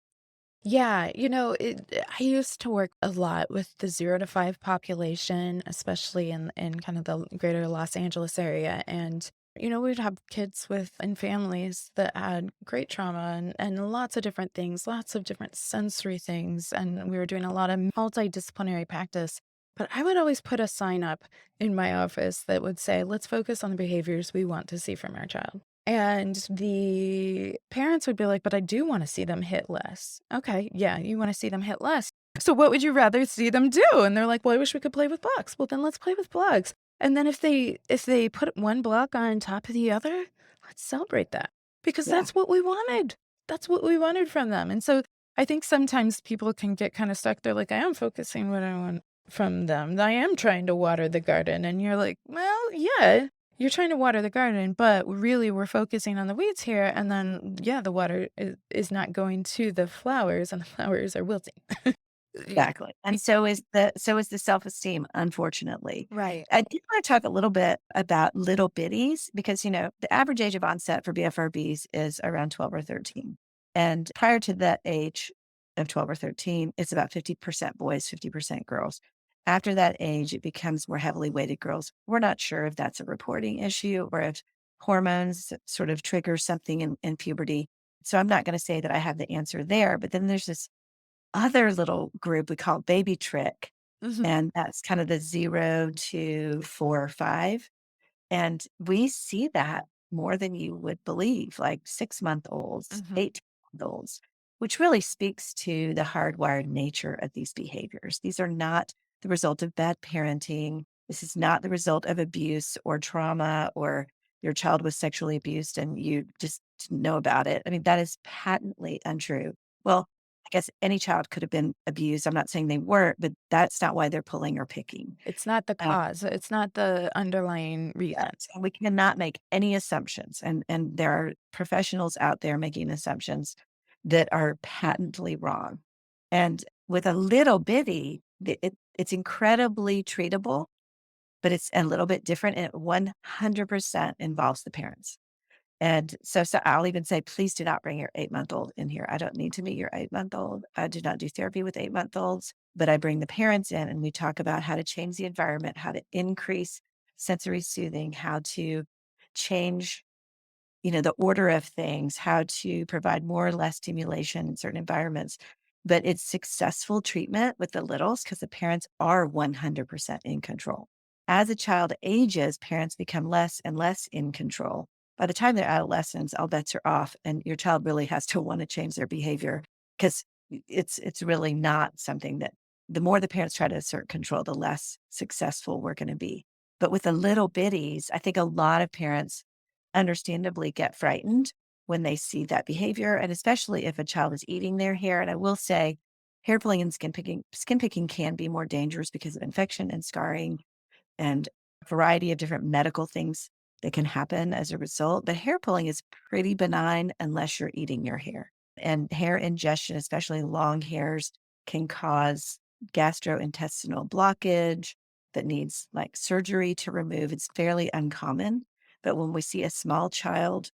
Yeah, I used to work a lot with the 0 to 5 population, especially in kind of the greater Los Angeles area. And, we'd have kids and families that had great trauma and lots of different things, lots of different sensory things. And we were doing a lot of multidisciplinary practice. But I would always put a sign up in my office that would say, let's focus on the behaviors we want to see from our child. And the parents would be like, "But I do wanna see them hit less." "Okay, yeah, you wanna see them hit less. So what would you rather see them do?" And they're like, "Well, I wish we could play with blocks." "Well, then let's play with blocks." And then if they put one block on top of the other, let's celebrate that because Yeah. that's what we wanted. That's what we wanted from them. And so I think sometimes people can get kinda stuck. They're like, "I am focusing what I want from them. I am trying to water the garden." And you're like, "Well, yeah, you're trying to water the garden, but really we're focusing on the weeds here, and then, yeah, the water is not going to the flowers, and the flowers are wilting." Y Exactly. And y so is the self-esteem, unfortunately. Right. I did want to talk a little bit about little bitties because, the average age of onset for BFRBs is around 12 or 13. And prior to that age of 12 or 13, it's about 50% boys, 50% girls. After that age, it becomes more heavily weighted girls. We're not sure if that's a reporting issue or if hormones sort of trigger something in puberty. So I'm not going to say that I have the answer there, but then there's this other little group we call baby trick, Mhm, and that's kind of the 0 to 4 or 5. And we see that more than you would believe, like 6-month-olds, mhm. 18-month-olds, which really speaks to the hardwired nature of these behaviors. These are not the result of bad parenting. This is not the result of abuse or trauma, or your child was sexually abused and you just didn't know about it. I mean, that is patently untrue. Well, I guess any child could have been abused. I'm not saying they weren't, but that's not why they're pulling or picking. It's not the cause, it's not the underlying reason. Yes, and we cannot make any assumptions, and there are professionals out there making assumptions that are patently wrong. And with a little bitty, it's incredibly treatable, but it's a little bit different, and it 100% involves the parents. And so I'll even say, please do not bring your 8-month-old in here. I don't need to meet your 8-month-old. I do not do therapy with 8-month-olds, but I bring the parents in and we talk about how to change the environment, how to increase sensory soothing, how to change, the order of things, how to provide more or less stimulation in certain environments. But it's successful treatment with the littles because the parents are 100% in control. As a child ages, parents become less and less in control. By the time they're adolescents, all bets are off, and your child really has to want to change their behavior because it's really not something that the more the parents try to assert control, the less successful we're going to be. But with the little bitties, I think a lot of parents understandably get frightened when they see that behavior, and especially if a child is eating their hair. And I will say, hair pulling and skin picking can be more dangerous because of infection and scarring and a variety of different medical things that can happen as a result. But hair pulling is pretty benign unless you're eating your hair. And hair ingestion, especially long hairs, can cause gastrointestinal blockage that needs like surgery to remove. It's fairly uncommon. But when we see a small child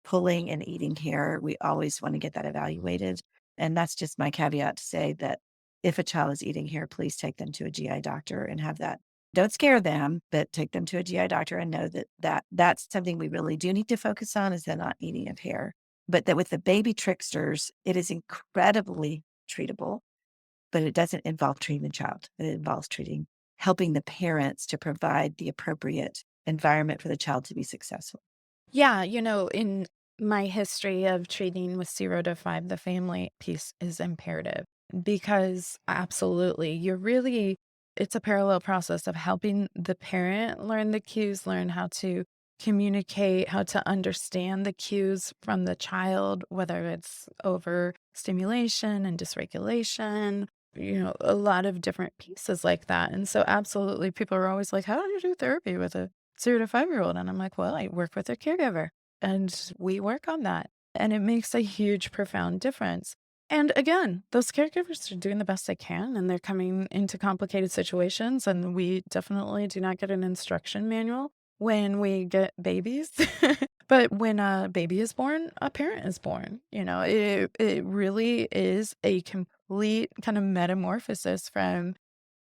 pulling and eating hair, we always want to get that evaluated. And that's just my caveat to say that if a child is eating hair, please take them to a GI doctor and have that. Don't scare them, but take them to a GI doctor and know that's something we really do need to focus on is the not eating of hair. But that with the baby tricksters, it is incredibly treatable, but it doesn't involve treating the child. It involves helping the parents to provide the appropriate environment for the child to be successful. Yeah, in my history of treating with 0 to 5, the family piece is imperative because absolutely, it's a parallel process of helping the parent learn the cues, learn how to communicate, how to understand the cues from the child, whether it's over stimulation and dysregulation, a lot of different pieces like that. And so absolutely people are always like, how do you do therapy with a 0 to 5-year-old? And I'm like, well, I work with a caregiver and we work on that. And it makes a huge, profound difference. And again, those caregivers are doing the best they can and they're coming into complicated situations. And we definitely do not get an instruction manual when we get babies. But when a baby is born, a parent is born. It really is a complete kind of metamorphosis from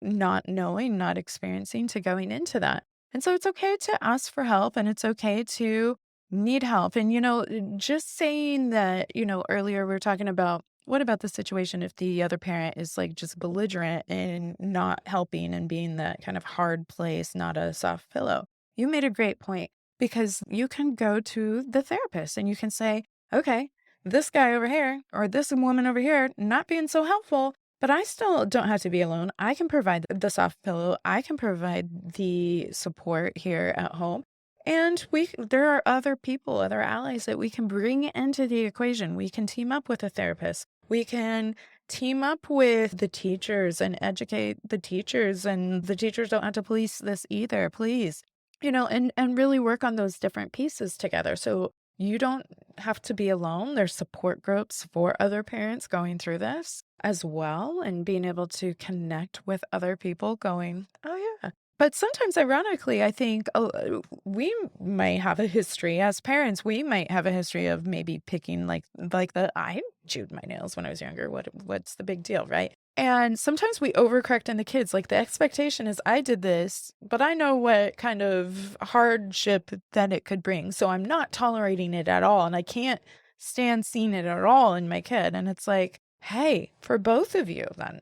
not knowing, not experiencing to going into that. And so it's okay to ask for help and it's okay to need help. And, just saying that, earlier we were talking about what about the situation if the other parent is like just belligerent and not helping and being that kind of hard place, not a soft pillow? You made a great point because you can go to the therapist and you can say, okay, this guy over here or this woman over here not being so helpful, but I still don't have to be alone. I can provide the soft pillow. I can provide the support here at home. And there are other people, other allies that we can bring into the equation. We can team up with a therapist. We can team up with the teachers and educate the teachers, and the teachers don't have to police this either, please. And really work on those different pieces together. So you don't have to be alone. There's support groups for other parents going through this as well, and being able to connect with other people going, oh, yeah. But sometimes, ironically, I think we might have a history as parents. We might have a history of maybe picking like I chewed my nails when I was younger. What's the big deal, right? And sometimes we overcorrect in the kids. Like the expectation is I did this, but I know what kind of hardship that it could bring. So I'm not tolerating it at all. And I can't stand seeing it at all in my kid. And it's like, hey, for both of you, then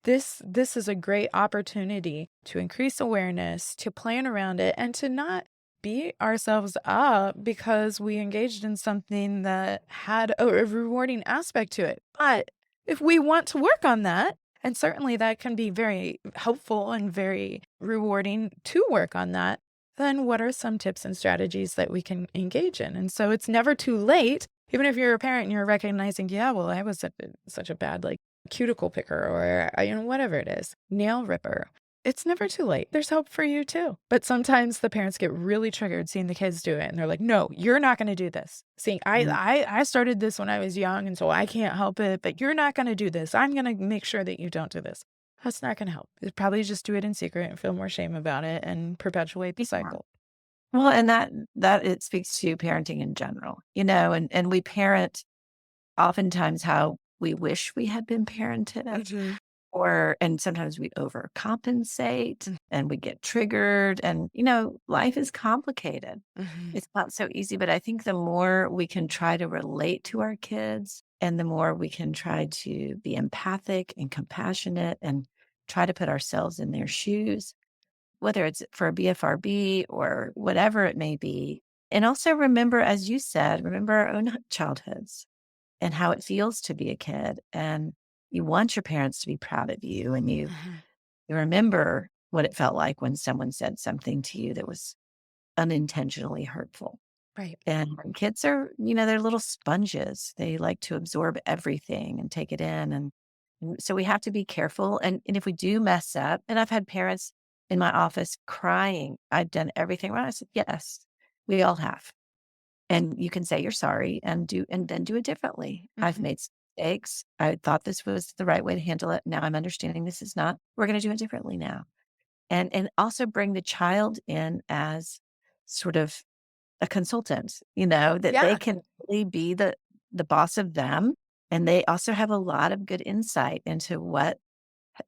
this is a great opportunity to increase awareness, to plan around it, and to not beat ourselves up because we engaged in something that had a rewarding aspect to it. But if we want to work on that, and certainly that can be very helpful and very rewarding to work on that, then what are some tips and strategies that we can engage in? And so it's never too late, even if you're a parent and you're recognizing, yeah, well, I was such a bad cuticle picker or whatever it is, nail ripper. It's never too late. There's hope for you too. But sometimes the parents get really triggered seeing the kids do it. And they're like, no, you're not going to do this. See, I started this when I was young, and so I can't help it, but you're not going to do this. I'm going to make sure that you don't do this. That's not going to help. It's probably just do it in secret and feel more shame about it and perpetuate the cycle. Well, and that it speaks to parenting in general, and we parent oftentimes how we wish we had been parented. Mm-hmm. And sometimes we overcompensate and we get triggered, and, life is complicated. Mm-hmm. It's not so easy, but I think the more we can try to relate to our kids and the more we can try to be empathic and compassionate and try to put ourselves in their shoes, whether it's for a BFRB or whatever it may be. And also remember, as you said, remember our own childhoods and how it feels to be a kid. And you want your parents to be proud of you, and you remember what it felt like when someone said something to you that was unintentionally hurtful. Right. And kids are, they're little sponges. They like to absorb everything and take it in. And so we have to be careful. And if we do mess up, and I've had parents in my office crying, I've done everything wrong. I said, yes, we all have. And you can say you're sorry and then do it differently. I've made mistakes. I thought this was the right way to handle it. Now I'm understanding this is not. We're going to do it differently now. And also bring the child in as sort of a consultant, that they can really be the boss of them. And they also have a lot of good insight into what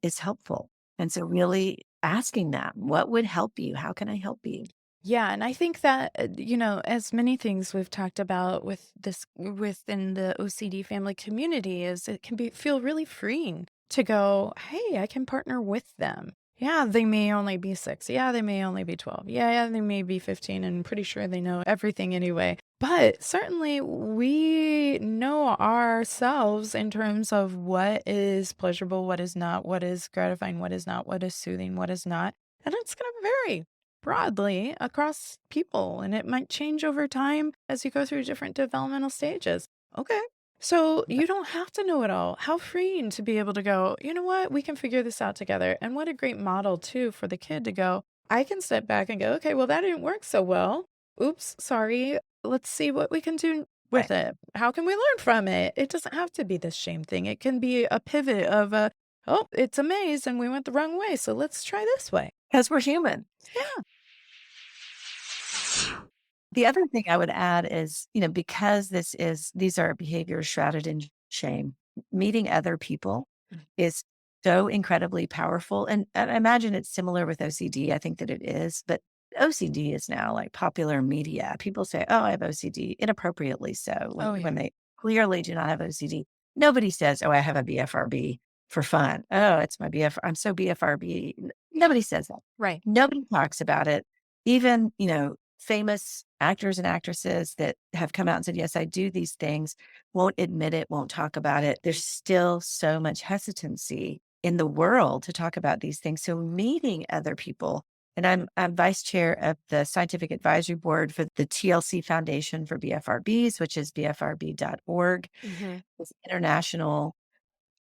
is helpful. And so really asking them, what would help you? How can I help you? Yeah, and I think that, as many things we've talked about within the OCD family community is it can feel really freeing to go, hey, I can partner with them. Yeah, they may only be 6. Yeah, they may only be 12. Yeah, they may be 15, and pretty sure they know everything anyway. But certainly we know ourselves in terms of what is pleasurable, what is not, what is gratifying, what is not, what is soothing, what is not. And it's going to vary broadly across people, and it might change over time as you go through different developmental stages. Okay. So you don't have to know it all. How freeing to be able to go, you know what, we can figure this out together. And what a great model, too, for the kid to go, I can step back and go, okay, well, that didn't work so well. Oops, sorry. Let's see what we can do Right. with it. How can we learn from it? It doesn't have to be this shame thing. It can be a pivot of a, oh, it's a maze and we went the wrong way. So let's try this way. Because we're human. Yeah. The other thing I would add is, because these are behaviors shrouded in shame, meeting other people is so incredibly powerful. And I imagine it's similar with OCD. I think that it is, but OCD is now like popular media. People say, oh, I have OCD, inappropriately so, Oh, yeah. when they clearly do not have OCD. Nobody says, oh, I have a BFRB for fun. Oh, it's my I'm so BFRB. Nobody says that. Right. Nobody talks about it. Even, famous actors and actresses that have come out and said, yes, I do these things, won't admit it, won't talk about it. There's still so much hesitancy in the world to talk about these things. So meeting other people, and I'm vice chair of the scientific advisory board for the TLC Foundation for BFRBs, which is bfrb.org. It's international,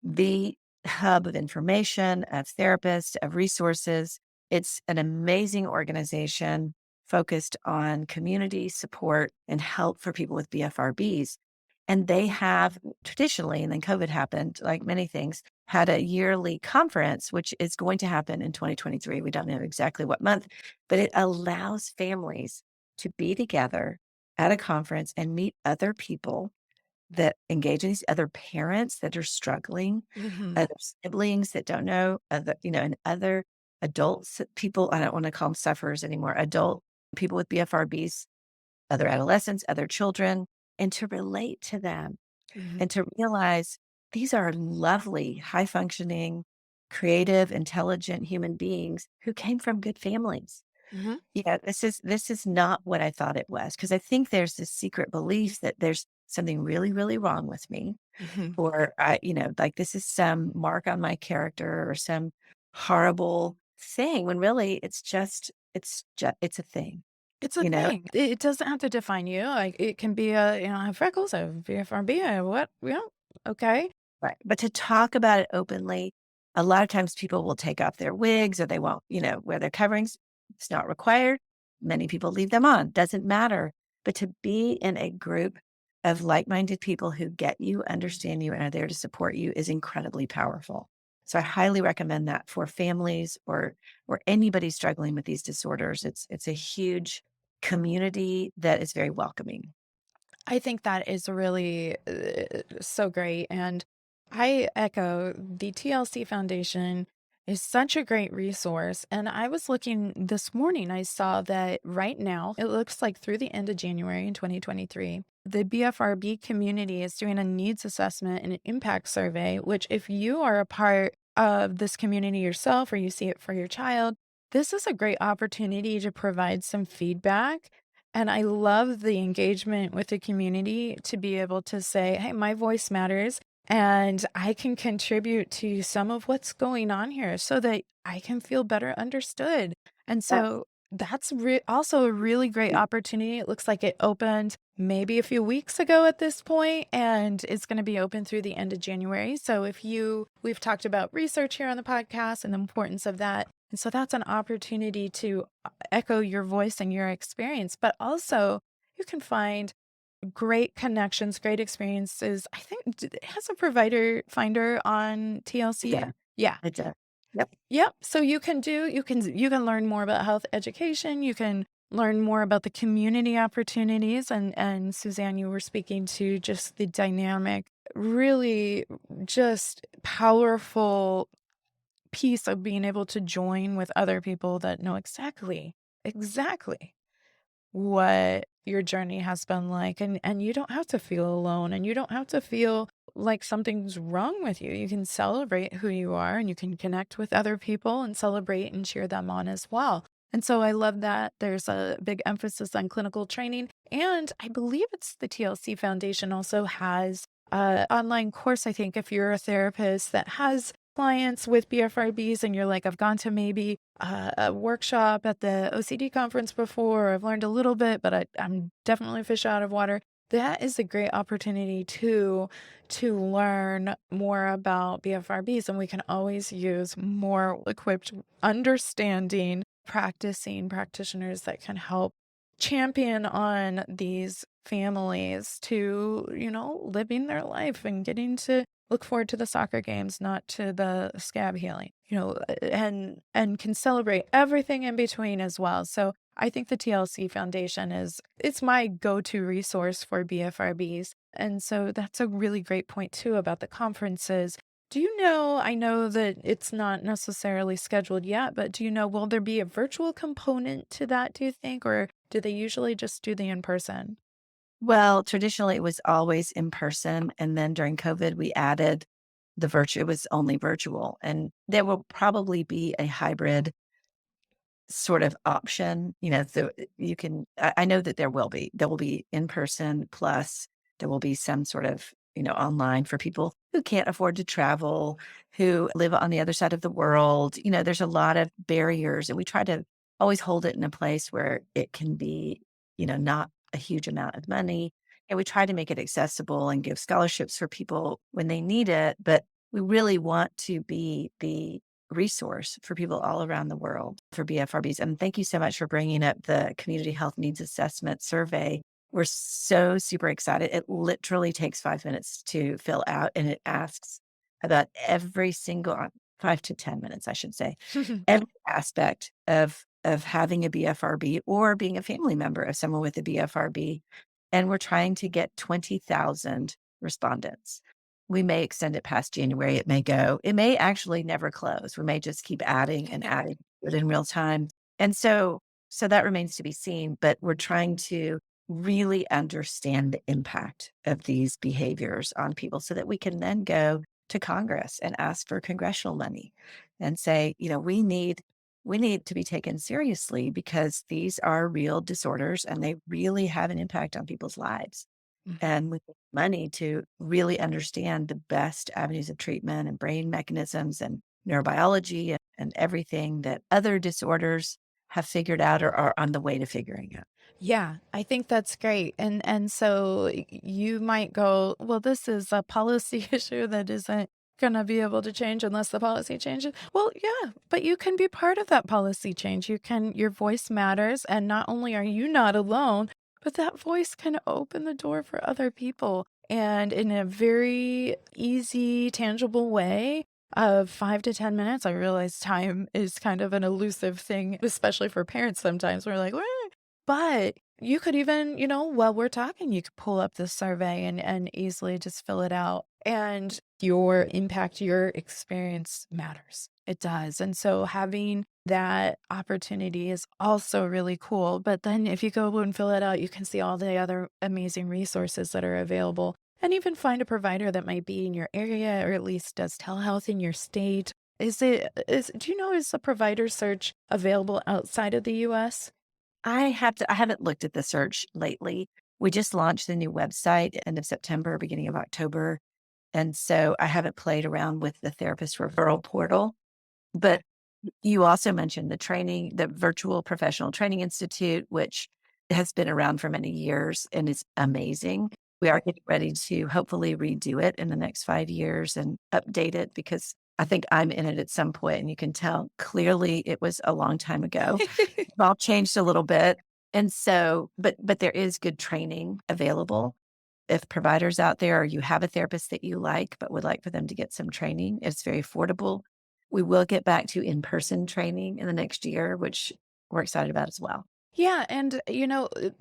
the hub of information, of therapists, of resources. It's an amazing organization focused on community support and help for people with BFRBs. And they have traditionally, and then COVID happened, like many things, had a yearly conference, which is going to happen in 2023. We don't know exactly what month, but it allows families to be together at a conference and meet other people that engage in these, other parents that are struggling, Mhm. other siblings that don't know, and other adults, people, I don't want to call them sufferers anymore, adult people with BFRBs, other adolescents, other children, and to relate to them Mhm. and to realize these are lovely, high functioning, creative, intelligent human beings who came from good families. Mhm. Yeah, this is not what I thought it was, because I think there's this secret belief that there's something really, really wrong with me, Mhm. or like this is some mark on my character or some horrible thing, when really it's a thing, It's a you know? thing. It doesn't have to define you. Like it can be a, I have freckles, I have BFRB, I have what? Yeah. Okay. Right. But to talk about it openly, a lot of times people will take off their wigs or they won't, wear their coverings. It's not required. Many people leave them on. Doesn't matter. But to be in a group of like-minded people who get you, understand you, and are there to support you is incredibly powerful. So I highly recommend that for families or anybody struggling with these disorders. It's a huge community that is very welcoming. I think that is really so great. And I echo the TLC Foundation is such a great resource. And I was looking this morning, I saw that right now, it looks like through the end of January in 2023, the BFRB community is doing a needs assessment and an impact survey, which, if you are a part of this community yourself or you see it for your child, this is a great opportunity to provide some feedback. And I love the engagement with the community to be able to say, hey, my voice matters and I can contribute to some of what's going on here so that I can feel better understood. And so that's also a really great opportunity. It looks like it opened maybe a few weeks ago at this point, and it's going to be open through the end of January. So we've talked about research here on the podcast and the importance of that. And so that's an opportunity to echo your voice and your experience, but also you can find great connections, great experiences. I think it has a provider finder on TLC. Yeah, Yeah. it does. Yep. Yep. So you can learn more about health education. You can learn more about the community opportunities. And Suzanne, you were speaking to just the dynamic, really just powerful piece of being able to join with other people that know exactly what your journey has been like. And you don't have to feel alone and you don't have to feel like something's wrong with you. You can celebrate who you are and you can connect with other people and celebrate and cheer them on as well. And so I love that there's a big emphasis on clinical training. And I believe it's the TLC Foundation also has an online course. I think if you're a therapist that has clients with BFRBs and you're like, I've gone to maybe a workshop at the OCD conference before, or I've learned a little bit, but I'm definitely a fish out of water. That is a great opportunity to learn more about BFRBs, and we can always use more equipped, understanding, practicing practitioners that can help champion on these families to, living their life and getting to look forward to the soccer games, not to the scab healing, and can celebrate everything in between as well. So I think the TLC Foundation it's my go-to resource for BFRBs. And so that's a really great point too about the conferences. I know that it's not necessarily scheduled yet, but will there be a virtual component to that, do you think, or do they usually just do the in-person? Well, traditionally, it was always in person, and then during COVID, we added the virtual. It was only virtual, and there will probably be a hybrid sort of option, so you can I know that there will be in person plus there will be some sort of, online for people who can't afford to travel, who live on the other side of the world. There's a lot of barriers, and we try to always hold it in a place where it can be, not a huge amount of money. And we try to make it accessible and give scholarships for people when they need it. But we really want to be the resource for people all around the world for BFRBs. And thank you so much for bringing up the Community Health Needs Assessment survey. We're so super excited. It literally takes 5 minutes to fill out, and it asks about every single 5 to 10 minutes, I should say, every aspect of having a BFRB or being a family member of someone with a BFRB. And we're trying to get 20,000 respondents. We may extend it past January. It may actually never close. We may just keep adding and adding it in real time. And so that remains to be seen, but we're trying to really understand the impact of these behaviors on people so that we can then go to Congress and ask for congressional money and say, we need to be taken seriously because these are real disorders and they really have an impact on people's lives. Mhm. And we need money to really understand the best avenues of treatment and brain mechanisms and neurobiology and everything that other disorders have figured out or are on the way to figuring out. Yeah, I think that's great. And so you might go, well, this is a policy issue that isn't going to be able to change unless the policy changes. Well, yeah, but you can be part of that policy change. Your voice matters. And not only are you not alone, but that voice can open the door for other people. And in a very easy, tangible way, of 5 to 10 minutes. I realize time is kind of an elusive thing, especially for parents sometimes. We're like, but you could even, while we're talking, you could pull up this survey and easily just fill it out. And your impact, your experience matters. It does. And so having that opportunity is also really cool. But then if you go and fill it out, you can see all the other amazing resources that are available and even find a provider that might be in your area or at least does telehealth in your state. Do you know, is a provider search available outside of the US? I haven't looked at the search lately. We just launched the new website end of September, beginning of October. And so I haven't played around with the therapist referral portal. But you also mentioned the Virtual Professional Training Institute, which has been around for many years and is amazing. We are getting ready to hopefully redo it in the next 5 years and update it because I think I'm in it at some point, and you can tell clearly it was a long time ago. It's all changed a little bit. And so, but there is good training available. If providers out there or you have a therapist that you like but would like for them to get some training, it's very affordable. We will get back to in-person training in the next year, which we're excited about as well. Yeah, and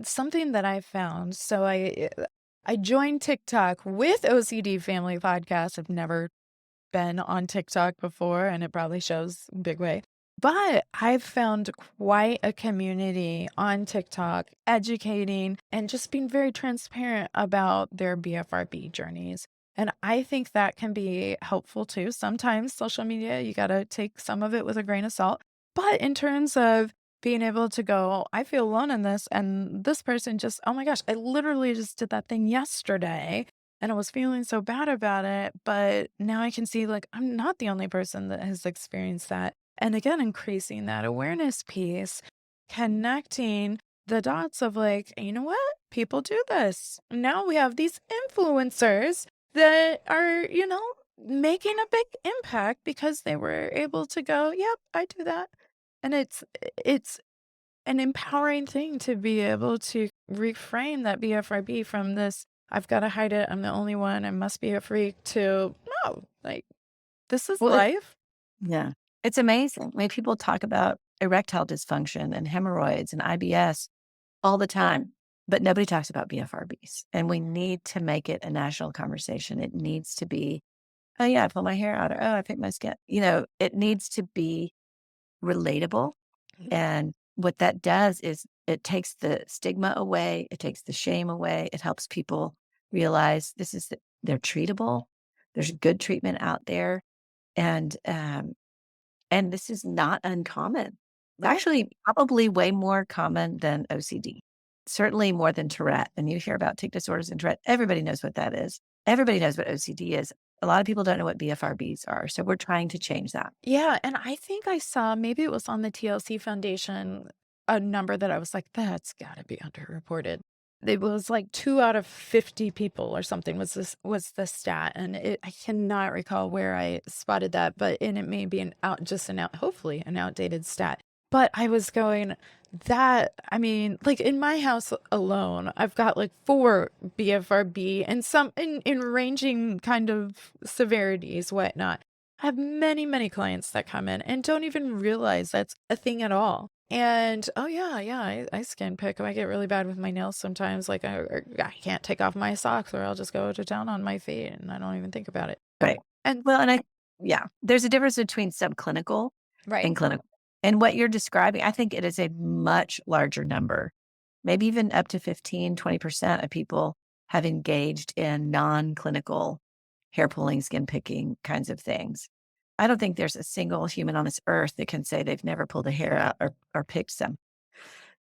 something that I found, so I joined TikTok with OCD Family Podcast. I've never been on TikTok before, and it probably shows big way. But I've found quite a community on TikTok educating and just being very transparent about their BFRB journeys. And I think that can be helpful too. Sometimes social media, you got to take some of it with a grain of salt. But in terms of being able to go, I feel alone in this, and this person just, oh my gosh, I literally just did that thing yesterday and I was feeling so bad about it. But now I can see, like, I'm not the only person that has experienced that. And again, increasing that awareness piece, connecting the dots of like, you know what? People do this. Now we have these influencers that are, making a big impact because they were able to go, yep, I do that. And it's an empowering thing to be able to reframe that BFRB from this, I've got to hide it, I'm the only one, I must be a freak, to no, like, this is Well, life. yeah, it's amazing. I mean, people talk about erectile dysfunction and hemorrhoids and IBS all the time, but nobody talks about BFRBs. And we need to make it a national conversation. It needs to be, oh, yeah, I pull my hair out, or oh, I pick my skin. It needs to be relatable. And what that does is it takes the stigma away, it takes the shame away, it helps people realize they're treatable. There's good treatment out there. And this is not uncommon. Right. Actually, probably way more common than OCD. Certainly more than Tourette. And you hear about tic disorders and Tourette, everybody knows what that is. Everybody knows what OCD is. A lot of people don't know what BFRBs are. So we're trying to change that. Yeah, and I think I saw, maybe it was on the TLC Foundation, a number that I was like, that's got to be underreported. It was like 2 out of 50 people or something was the stat, and I cannot recall where I spotted that, but and it may be hopefully an outdated stat. But I was going, that, I mean, like in my house alone, I've got like 4 BFRB and some in ranging kind of severities, whatnot. I have many, many clients that come in and don't even realize that's a thing at all. And oh yeah, I skin pick. I get really bad with my nails sometimes. Like I can't take off my socks, or I'll just go to town on my feet, and I don't even think about it. Right. And Well, there's a difference between subclinical right, and clinical. And what you're describing, I think it is a much larger number, maybe even up to 15, 20% of people have engaged in non-clinical hair pulling, skin picking kinds of things. I don't think there's a single human on this earth that can say they've never pulled a hair out or picked some.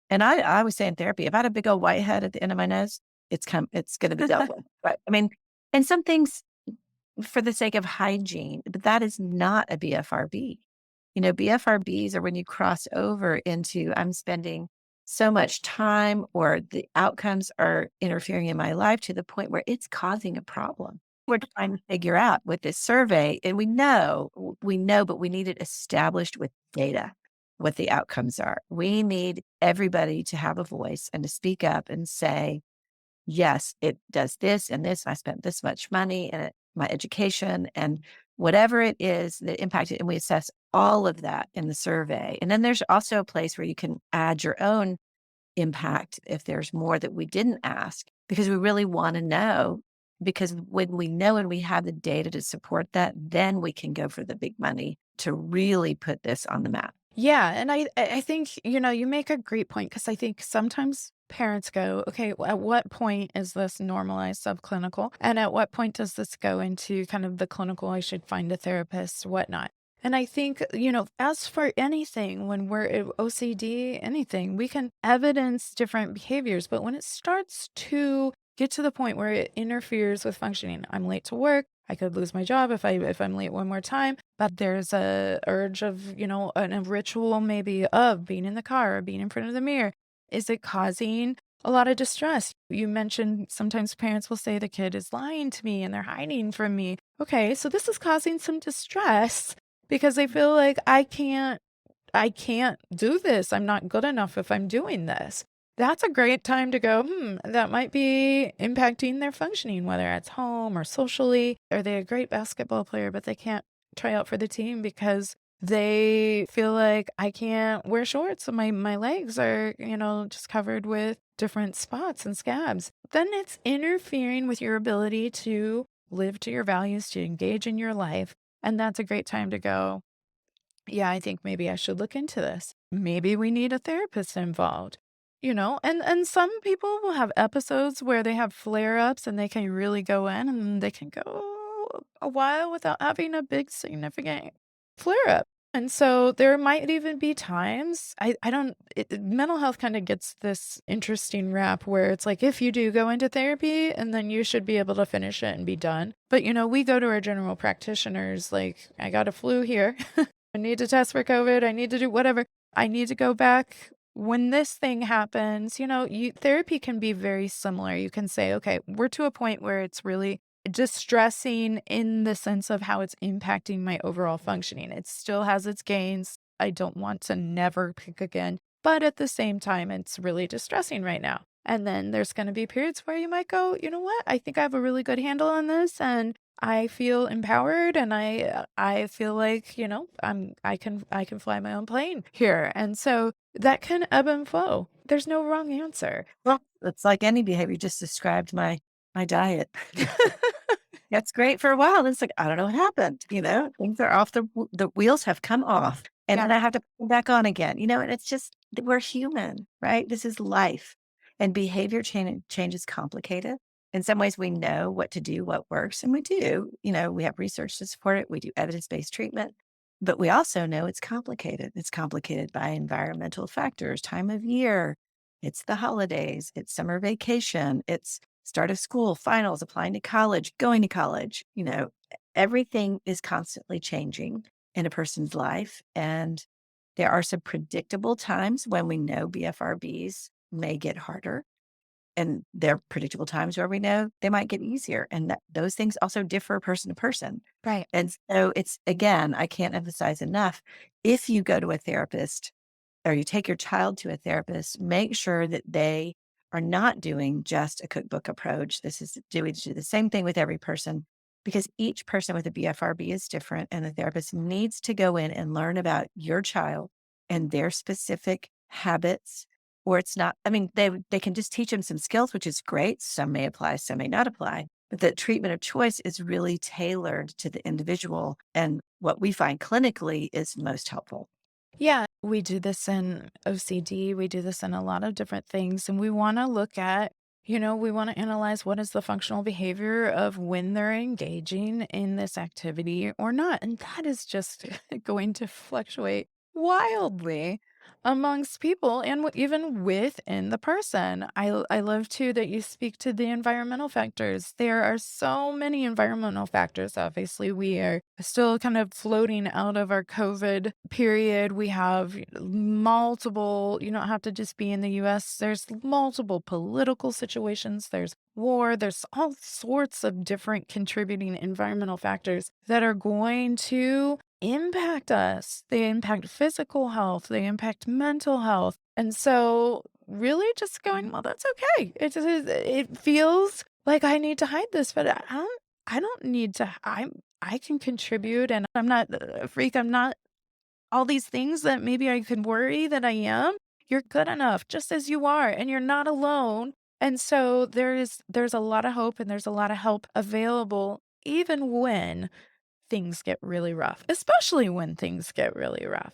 And I always say in therapy, if I had a big old white head at the end of my nose, it's going to be dealt with. Right. I mean, and some things for the sake of hygiene, but that is not a BFRB. BFRBs are when you cross over into I'm spending so much time, or the outcomes are interfering in my life to the point where it's causing a problem. We're trying to figure out with this survey, and we know, but we need it established with data, what the outcomes are. We need everybody to have a voice and to speak up and say, yes, it does this and this. And I spent this much money and my education and whatever it is that impacted. And we assess all of that in the survey. And then there's also a place where you can add your own impact if there's more that we didn't ask, because we really want to know. Because when we know and we have the data to support that, then we can go for the big money to really put this on the map. yeah, and I think you make a great point, because I think sometimes parents go, okay, at what point is this normalized subclinical, and at what point does this go into kind of the clinical? I should find a therapist, whatnot. And I think, as for anything, when we're OCD, anything, we can evidence different behaviors. But when it starts to get to the point where it interferes with functioning, I'm late to work, I could lose my job if I'm late one more time, but there's a urge of, a ritual maybe of being in the car or being in front of the mirror. Is it causing a lot of distress? You mentioned sometimes parents will say the kid is lying to me and they're hiding from me. Okay, so this is causing some distress because they feel like I can't do this. I'm not good enough if I'm doing this. That's a great time to go, that might be impacting their functioning, whether it's home or socially. Are they a great basketball player, but they can't try out for the team because they feel like I can't wear shorts, so my legs are, just covered with different spots and scabs. Then it's interfering with your ability to live to your values, to engage in your life. And that's a great time to go, yeah, I think maybe I should look into this. Maybe we need a therapist involved. And some people will have episodes where they have flare-ups and they can really go in and they can go a while without having a big significant flare-up. And so there might even be times, mental health kind of gets this interesting rap where it's like, if you do go into therapy, and then you should be able to finish it and be done. But, we go to our general practitioners, like, I got a flu here. I need to test for COVID. I need to do whatever. I need to go back when this thing happens, therapy can be very similar. You can say, okay, we're to a point where it's really distressing in the sense of how it's impacting my overall functioning. It still has its gains. I don't want to never pick again. But at the same time, it's really distressing right now. And then there's going to be periods where you might go, you know what? I think I have a really good handle on this, and I feel empowered, and I feel like, I can fly my own plane here. And so that can ebb and flow. There's no wrong answer. Well, it's like any behavior. You just described my diet. That's great for a while. And it's like, I don't know what happened. Things are off, the wheels have come off, and Yeah. then I have to put them back on again, and it's just, we're human, right? This is life. And behavior change is complicated. In some ways, we know what to do, what works, and we do. We have research to support it. We do evidence-based treatment, but we also know it's complicated. It's complicated by environmental factors, time of year. It's the holidays. It's summer vacation. It's start of school, finals, applying to college, going to college. Everything is constantly changing in a person's life. And there are some predictable times when we know BFRBs may get harder. And there are predictable times where we know they might get easier. And those things also differ person to person. Right. And so it's, again, I can't emphasize enough, if you go to a therapist or you take your child to a therapist, make sure that they are not doing just a cookbook approach. This is doing do the same thing with every person, because each person with a BFRB is different, and the therapist needs to go in and learn about your child and their specific habits. Or it's not, I mean, they can just teach them some skills, which is great. Some may apply, some may not apply. But the treatment of choice is really tailored to the individual. And what we find clinically is most helpful. Yeah, we do this in OCD. We do this in a lot of different things. And we want to look at, we want to analyze what is the functional behavior of when they're engaging in this activity or not. And that is just going to fluctuate wildly amongst people and even within the person. I love too that you speak to the environmental factors. There are so many environmental factors. Obviously, we are still kind of floating out of our COVID period. We have multiple, you don't have to just be in the US. There's multiple political situations. There's war. There's all sorts of different contributing environmental factors that are going to impact us. They impact physical health, they impact mental health. And so really just going, well, that's okay. It feels like I need to hide this, but I don't need to. I can contribute, and I'm not a freak. I'm not all these things that maybe I can worry that I am. You're good enough just as you are, and you're not alone. And so there's a lot of hope, and there's a lot of help available even when things get really rough, especially when things get really rough.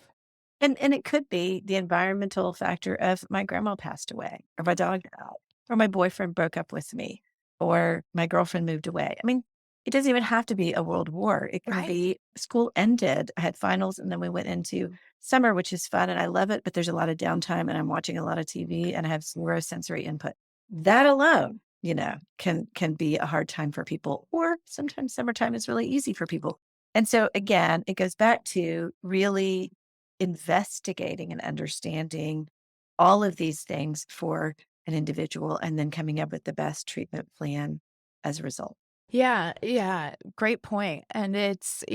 And it could be the environmental factor of my grandma passed away, or my dog died, or my boyfriend broke up with me, or my girlfriend moved away. I mean, it doesn't even have to be a world war. It can Right. be school ended. I had finals, and then we went into summer, which is fun and I love it, but there's a lot of downtime and I'm watching a lot of TV and I have zero sensory input. That alone, can be a hard time for people. Or sometimes summertime is really easy for people. And so again, it goes back to really investigating and understanding all of these things for an individual and then coming up with the best treatment plan as a result. Yeah, yeah, great point. And it's,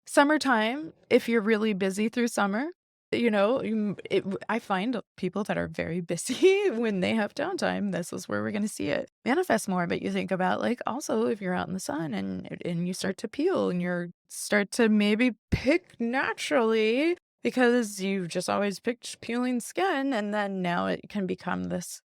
summertime, if you're really busy through summer, I find people that are very busy when they have downtime. This is where we're going to see it manifest more. But you think about like also if you're out in the sun and you start to peel and you start to maybe pick naturally because you've just always picked peeling skin, and then now it can become this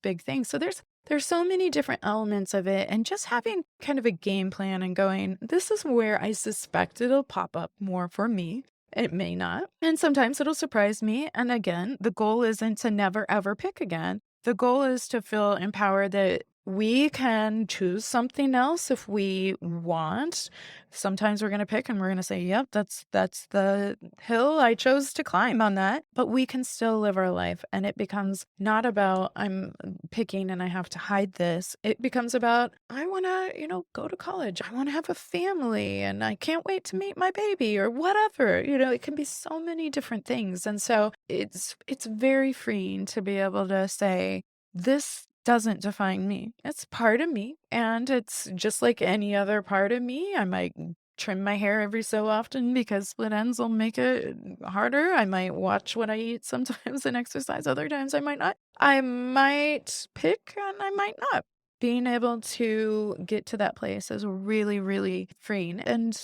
big thing. So there's so many different elements of it, and just having kind of a game plan and going, this is where I suspect it'll pop up more for me. It may not. And sometimes it'll surprise me. And again, the goal isn't to never ever pick again. The goal is to feel empowered that we can choose something else if we want. Sometimes we're going to pick and we're going to say, yep, that's the hill I chose to climb on that. But we can still live our life. And it becomes not about I'm picking and I have to hide this. It becomes about I want to, go to college. I want to have a family and I can't wait to meet my baby or whatever. It can be so many different things. And so it's very freeing to be able to say, this doesn't define me. It's part of me. And it's just like any other part of me. I might trim my hair every so often because split ends will make it harder. I might watch what I eat sometimes and exercise. Other times I might not. I might pick and I might not. Being able to get to that place is really, really freeing and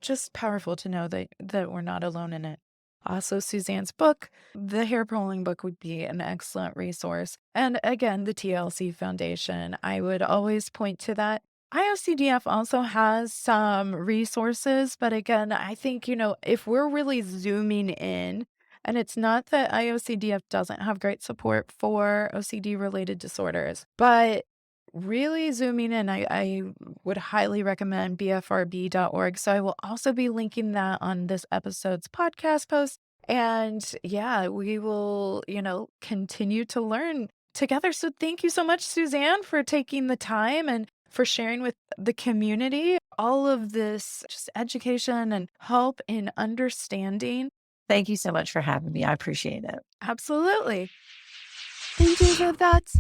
just powerful to know that we're not alone in it. Also, Suzanne's book, the hair pulling book, would be an excellent resource. And again, the TLC Foundation, I would always point to that. IOCDF also has some resources, but again, I think, if we're really zooming in, and it's not that IOCDF doesn't have great support for OCD-related disorders, but really zooming in, I would highly recommend BFRB.org. So I will also be linking that on this episode's podcast post. And yeah, we will, continue to learn together. So thank you so much, Suzanne, for taking the time and for sharing with the community all of this just education and help in understanding. Thank you so much for having me. I appreciate it. Absolutely. Thank you for that.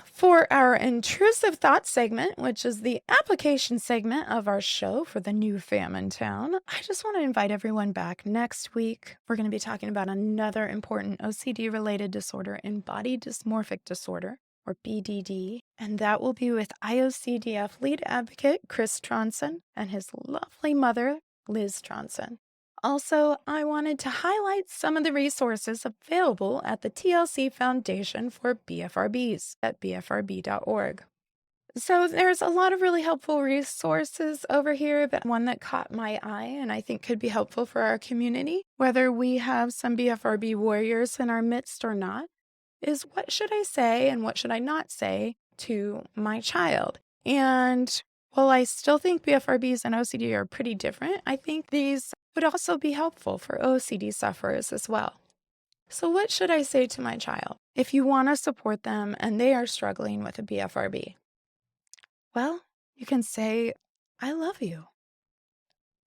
For our intrusive thoughts segment, which is the application segment of our show for the new fam in town, I just want to invite everyone back next week. We're going to be talking about another important OCD-related disorder in body dysmorphic disorder, or BDD, and that will be with IOCDF lead advocate Chris Tronson and his lovely mother, Liz Tronson. Also, I wanted to highlight some of the resources available at the TLC Foundation for BFRBs at bfrb.org. So there's a lot of really helpful resources over here, but one that caught my eye and I think could be helpful for our community, whether we have some BFRB warriors in our midst or not, is what should I say and what should I not say to my child? And while I still think BFRBs and OCD are pretty different, I think these would also be helpful for OCD sufferers as well. So what should I say to my child if you want to support them and they are struggling with a BFRB? Well, you can say, I love you.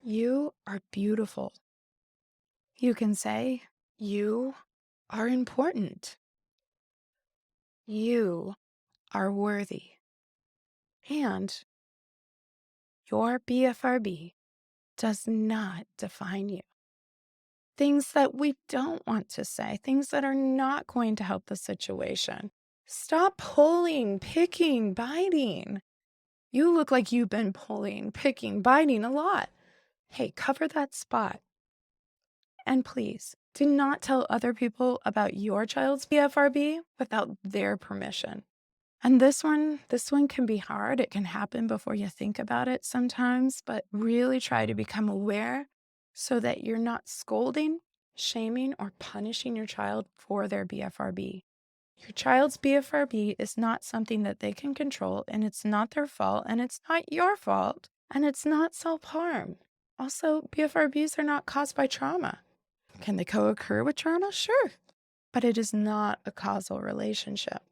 You are beautiful. You can say, you are important. You are worthy. And your BFRB does not define you. Things that we don't want to say, things that are not going to help the situation. Stop pulling, picking, biting. You look like you've been pulling, picking, biting a lot. Hey, cover that spot. And please, do not tell other people about your child's BFRB without their permission. And this one can be hard. It can happen before you think about it sometimes, but really try to become aware so that you're not scolding, shaming, or punishing your child for their BFRB. Your child's BFRB is not something that they can control, and it's not their fault, and it's not your fault, and it's not self-harm. Also, BFRBs are not caused by trauma. Can they co-occur with trauma? Sure, but it is not a causal relationship.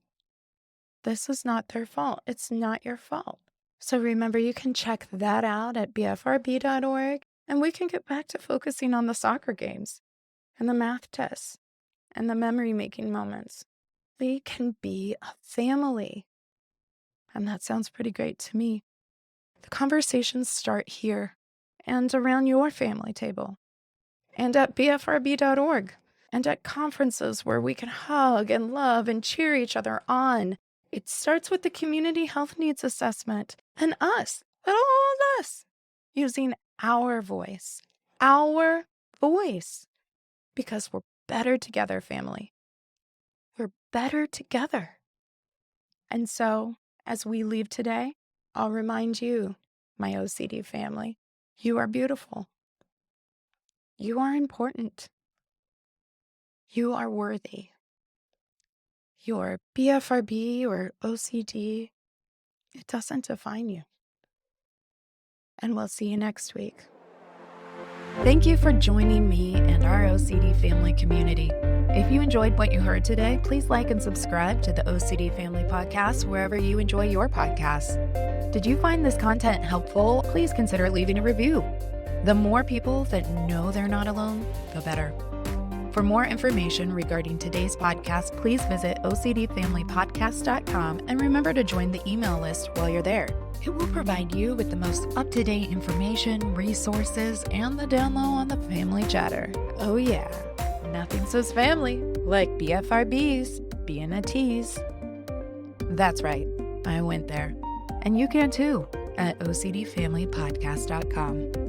This is not their fault. It's not your fault. So remember, you can check that out at bfrb.org, and we can get back to focusing on the soccer games and the math tests and the memory-making moments. We can be a family. And that sounds pretty great to me. The conversations start here and around your family table and at bfrb.org and at conferences where we can hug and love and cheer each other on. It starts with the community health needs assessment and us, all of us, using our voice, because we're better together, family. We're better together. And so, as we leave today, I'll remind you, my OCD family, you are beautiful. You are important. You are worthy. your BFRB or OCD, it doesn't define you. And we'll see you next week. Thank you for joining me and our OCD family community. If you enjoyed what you heard today, please like and subscribe to the OCD Family Podcast wherever you enjoy your podcasts. Did you find this content helpful? Please consider leaving a review. The more people that know they're not alone, the better. For more information regarding today's podcast, please visit OCDFamilyPodcast.com and remember to join the email list while you're there. It will provide you with the most up-to-date information, resources, and the down low on the family chatter. Oh yeah, nothing says family like BFRBs being a tease. That's right, I went there. And you can too at OCDFamilyPodcast.com.